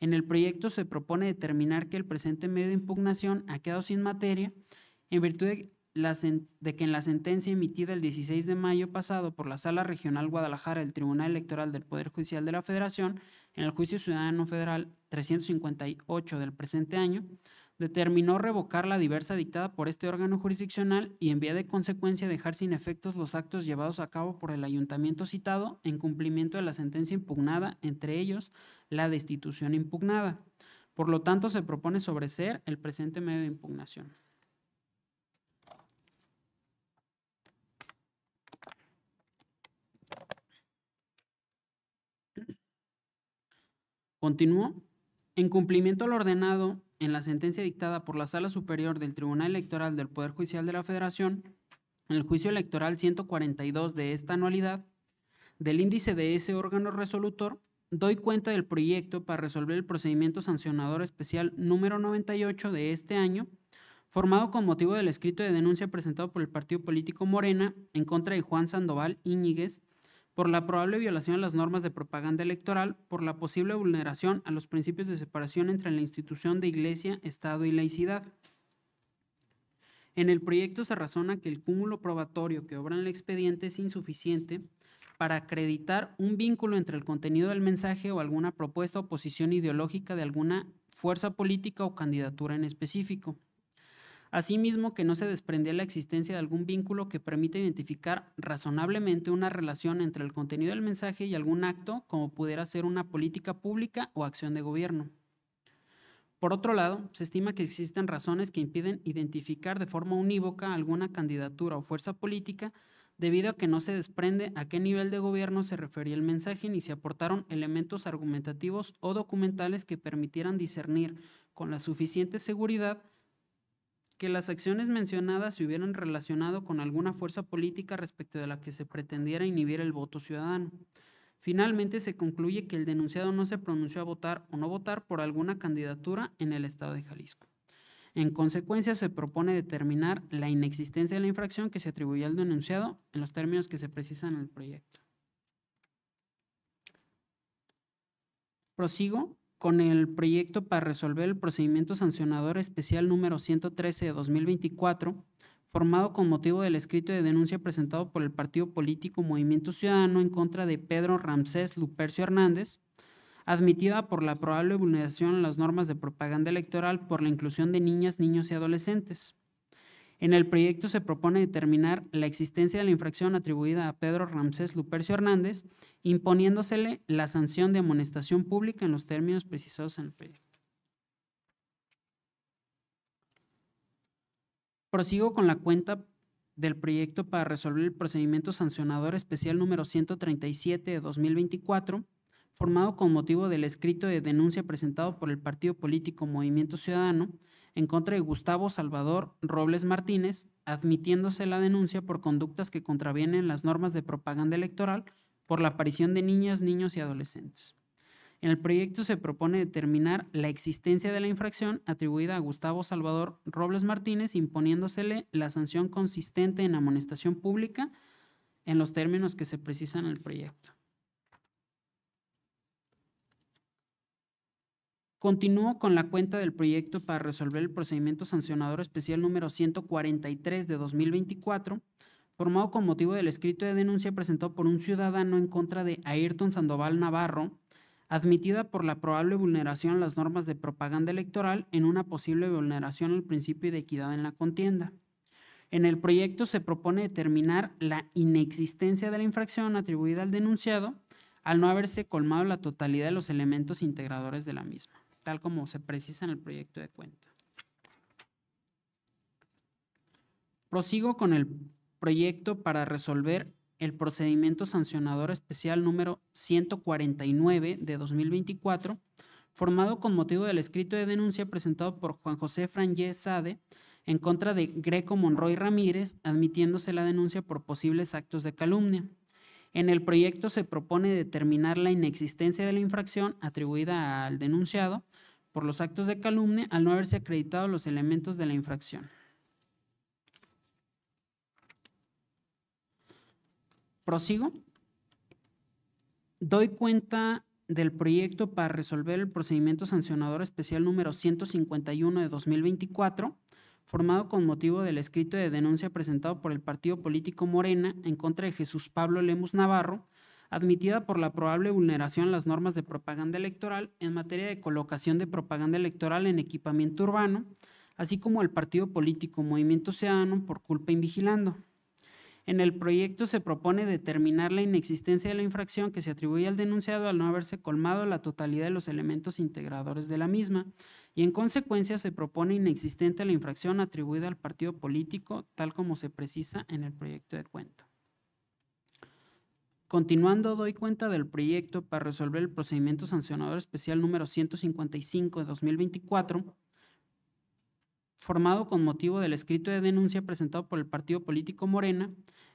En el proyecto se propone determinar que el presente medio de impugnación ha quedado sin materia en virtud de que en la sentencia emitida el 16 de mayo pasado por la Sala Regional Guadalajara del Tribunal Electoral del Poder Judicial de la Federación, en el Juicio Ciudadano Federal 358 del presente año, determinó revocar la diversa dictada por este órgano jurisdiccional y en vía de consecuencia dejar sin efectos los actos llevados a cabo por el ayuntamiento citado en cumplimiento de la sentencia impugnada, entre ellos la destitución impugnada. Por lo tanto, se propone sobreseer el presente medio de impugnación. Continúo. En cumplimiento a lo ordenado en la sentencia dictada por la Sala Superior del Tribunal Electoral del Poder Judicial de la Federación, en el juicio electoral 142 de esta anualidad, del índice de ese órgano resolutor, doy cuenta del proyecto para resolver el procedimiento sancionador especial número 98 de este año, formado con motivo del escrito de denuncia presentado por el partido político Morena en contra de Juan Sandoval Íñiguez, por la probable violación a las normas de propaganda electoral, por la posible vulneración a los principios de separación entre la institución de Iglesia, Estado y laicidad. En el proyecto se razona que el cúmulo probatorio que obra en el expediente es insuficiente para acreditar un vínculo entre el contenido del mensaje o alguna propuesta o posición ideológica de alguna fuerza política o candidatura en específico. Asimismo, que no se desprendía la existencia de algún vínculo que permita identificar razonablemente una relación entre el contenido del mensaje y algún acto, como pudiera ser una política pública o acción de gobierno. Por otro lado, se estima que existen razones que impiden identificar de forma unívoca alguna candidatura o fuerza política, debido a que no se desprende a qué nivel de gobierno se refería el mensaje ni se aportaron elementos argumentativos o documentales que permitieran discernir con la suficiente seguridad que las acciones mencionadas se hubieran relacionado con alguna fuerza política respecto de la que se pretendiera inhibir el voto ciudadano. Finalmente, se concluye que el denunciado no se pronunció a votar o no votar por alguna candidatura en el estado de Jalisco. En consecuencia, se propone determinar la inexistencia de la infracción que se atribuye al denunciado en los términos que se precisan en el proyecto. Prosigo con el proyecto para resolver el procedimiento sancionador especial número 113 de 2024, formado con motivo del escrito de denuncia presentado por el partido político Movimiento Ciudadano en contra de Pedro Ramsés Lupercio Hernández, admitida por la probable vulneración a las normas de propaganda electoral por la inclusión de niñas, niños y adolescentes. En el proyecto se propone determinar la existencia de la infracción atribuida a Pedro Ramsés Lupercio Hernández, imponiéndosele la sanción de amonestación pública en los términos precisados en el proyecto. Prosigo con la cuenta del proyecto para resolver el procedimiento sancionador especial número 137 de 2024, formado con motivo del escrito de denuncia presentado por el partido político Movimiento Ciudadano en contra de Gustavo Salvador Robles Martínez, admitiéndose la denuncia por conductas que contravienen las normas de propaganda electoral por la aparición de niñas, niños y adolescentes. En el proyecto se propone determinar la existencia de la infracción atribuida a Gustavo Salvador Robles Martínez, imponiéndosele la sanción consistente en amonestación pública en los términos que se precisan en el proyecto. Continúo con la cuenta del proyecto para resolver el procedimiento sancionador especial número 143 de 2024, formado con motivo del escrito de denuncia presentado por un ciudadano en contra de Ayrton Sandoval Navarro, admitida por la probable vulneración a las normas de propaganda electoral en una posible vulneración al principio de equidad en la contienda. En el proyecto se propone determinar la inexistencia de la infracción atribuida al denunciado al no haberse colmado la totalidad de los elementos integradores de la misma, tal como se precisa en el proyecto de cuenta. Prosigo con el proyecto para resolver el procedimiento sancionador especial número 149 de 2024, formado con motivo del escrito de denuncia presentado por Juan José Frangé Sade en contra de Greco Monroy Ramírez, admitiéndose la denuncia por posibles actos de calumnia. En el proyecto se propone determinar la inexistencia de la infracción atribuida al denunciado por los actos de calumnia al no haberse acreditado los elementos de la infracción. Prosigo. Doy cuenta del proyecto para resolver el procedimiento sancionador especial número 151 de 2024, formado con motivo del escrito de denuncia presentado por el partido político Morena en contra de Jesús Pablo Lemus Navarro, admitida por la probable vulneración a las normas de propaganda electoral en materia de colocación de propaganda electoral en equipamiento urbano, así como el partido político Movimiento Ciudadano por culpa invigilando. En el proyecto se propone determinar la inexistencia de la infracción que se atribuye al denunciado al no haberse colmado la totalidad de los elementos integradores de la misma y en consecuencia se propone inexistente la infracción atribuida al partido político tal como se precisa en el proyecto de cuenta. Continuando, doy cuenta del proyecto para resolver el procedimiento sancionador especial número 155 de 2024, formado con motivo del escrito de denuncia presentado por el partido político Morena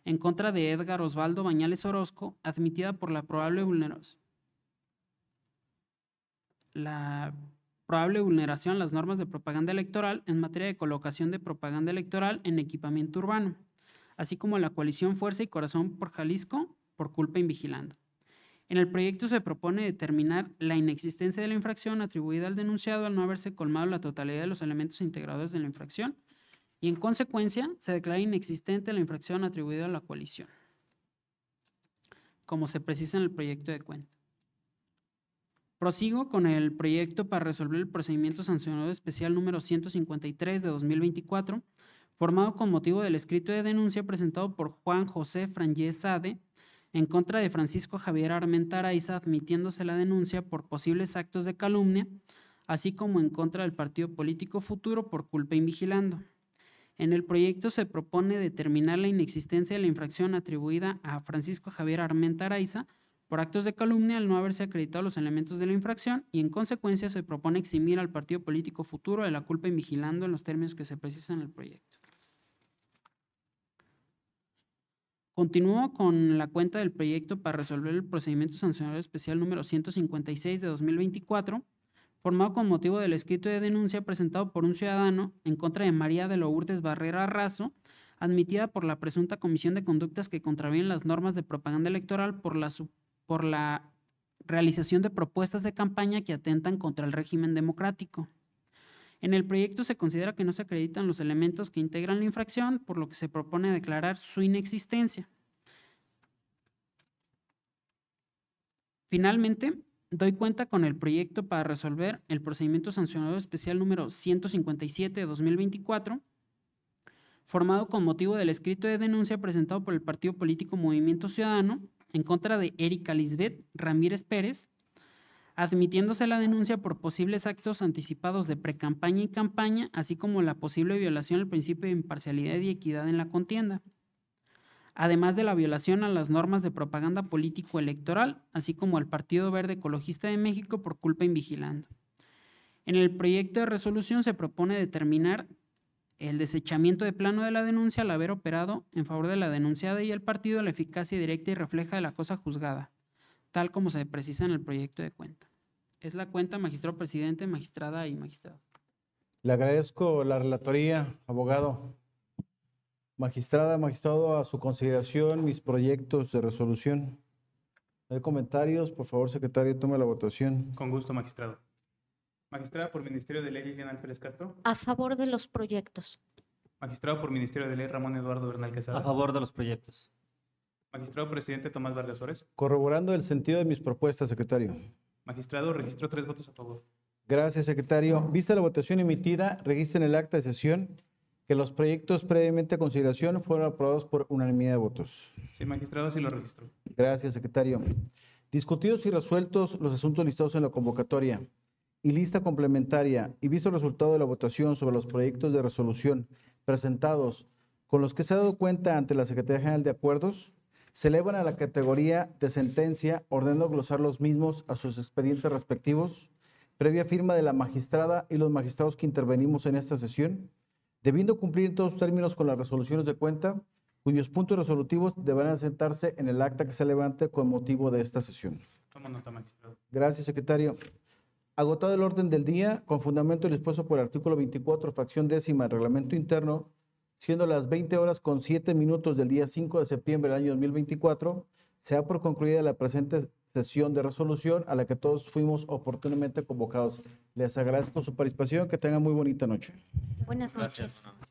en contra de Edgar Osvaldo Bañales Orozco, admitida por la probable vulneración a las normas de propaganda electoral en materia de colocación de propaganda electoral en equipamiento urbano, así como la coalición Fuerza y Corazón por Jalisco por culpa invigilando. En el proyecto se propone determinar la inexistencia de la infracción atribuida al denunciado al no haberse colmado la totalidad de los elementos integradores de la infracción y en consecuencia se declara inexistente la infracción atribuida a la coalición, como se precisa en el proyecto de cuenta. Prosigo con el proyecto para resolver el procedimiento sancionador especial número 153 de 2024, formado con motivo del escrito de denuncia presentado por Juan José Frangé Sade en contra de Francisco Javier Armenta Araiza, admitiéndose la denuncia por posibles actos de calumnia, así como en contra del partido político Futuro por culpa invigilando. En el proyecto se propone determinar la inexistencia de la infracción atribuida a Francisco Javier Armenta Araiza por actos de calumnia al no haberse acreditado los elementos de la infracción y en consecuencia se propone eximir al partido político Futuro de la culpa invigilando en los términos que se precisan en el proyecto. Continúo con la cuenta del proyecto para resolver el procedimiento sancionador especial número 156 de 2024, formado con motivo del escrito de denuncia presentado por un ciudadano en contra de María de Lourdes Barrera Razo, admitida por la presunta comisión de conductas que contravienen las normas de propaganda electoral por la realización de propuestas de campaña que atentan contra el régimen democrático. En el proyecto se considera que no se acreditan los elementos que integran la infracción, por lo que se propone declarar su inexistencia. Finalmente, doy cuenta con el proyecto para resolver el procedimiento sancionador especial número 157 de 2024, formado con motivo del escrito de denuncia presentado por el partido político Movimiento Ciudadano en contra de Erika Lisbeth Ramírez Pérez, admitiéndose la denuncia por posibles actos anticipados de precampaña y campaña, así como la posible violación al principio de imparcialidad y equidad en la contienda, además de la violación a las normas de propaganda político-electoral, así como al Partido Verde Ecologista de México por culpa invigilando. En el proyecto de resolución se propone determinar el desechamiento de plano de la denuncia al haber operado en favor de la denunciada y el partido la eficacia directa y refleja de la cosa juzgada, tal como se precisa en el proyecto de cuenta. Es la cuenta, magistrado presidente, magistrada y magistrado. Le agradezco la relatoría, abogado. Magistrada, magistrado, a su consideración mis proyectos de resolución. ¿Hay comentarios? Por favor, secretario, tome la votación. Con gusto, magistrado. Magistrada por Ministerio de Ley, Liliana Ángeles Castro. A favor de los proyectos. Magistrado por Ministerio de Ley, Ramón Eduardo Bernal Quesada. A favor de los proyectos. Magistrado presidente, Tomás Vargas Suárez. Corroborando el sentido de mis propuestas, secretario. Magistrado, registró 3 votos a favor. Gracias, secretario. Vista la votación emitida, registra en el acta de sesión que los proyectos previamente a consideración fueron aprobados por unanimidad de votos. Sí, magistrado, sí lo registro. Gracias, secretario. Discutidos y resueltos los asuntos listados en la convocatoria y lista complementaria y visto el resultado de la votación sobre los proyectos de resolución presentados con los que se ha dado cuenta ante la Secretaría General de Acuerdos, se elevan a la categoría de sentencia, ordenando glosar los mismos a sus expedientes respectivos, previa firma de la magistrada y los magistrados que intervenimos en esta sesión, debiendo cumplir en todos los términos con las resoluciones de cuenta, cuyos puntos resolutivos deberán sentarse en el acta que se levante con motivo de esta sesión. Tomo nota, magistrado. Gracias, secretario. Agotado el orden del día, con fundamento dispuesto por el artículo 24, fracción décima del reglamento interno, siendo las 20:07 del día 5 de septiembre del año 2024, se da por concluida la presente sesión de resolución a la que todos fuimos oportunamente convocados. Les agradezco su participación, que tengan muy bonita noche. Buenas Gracias. noches.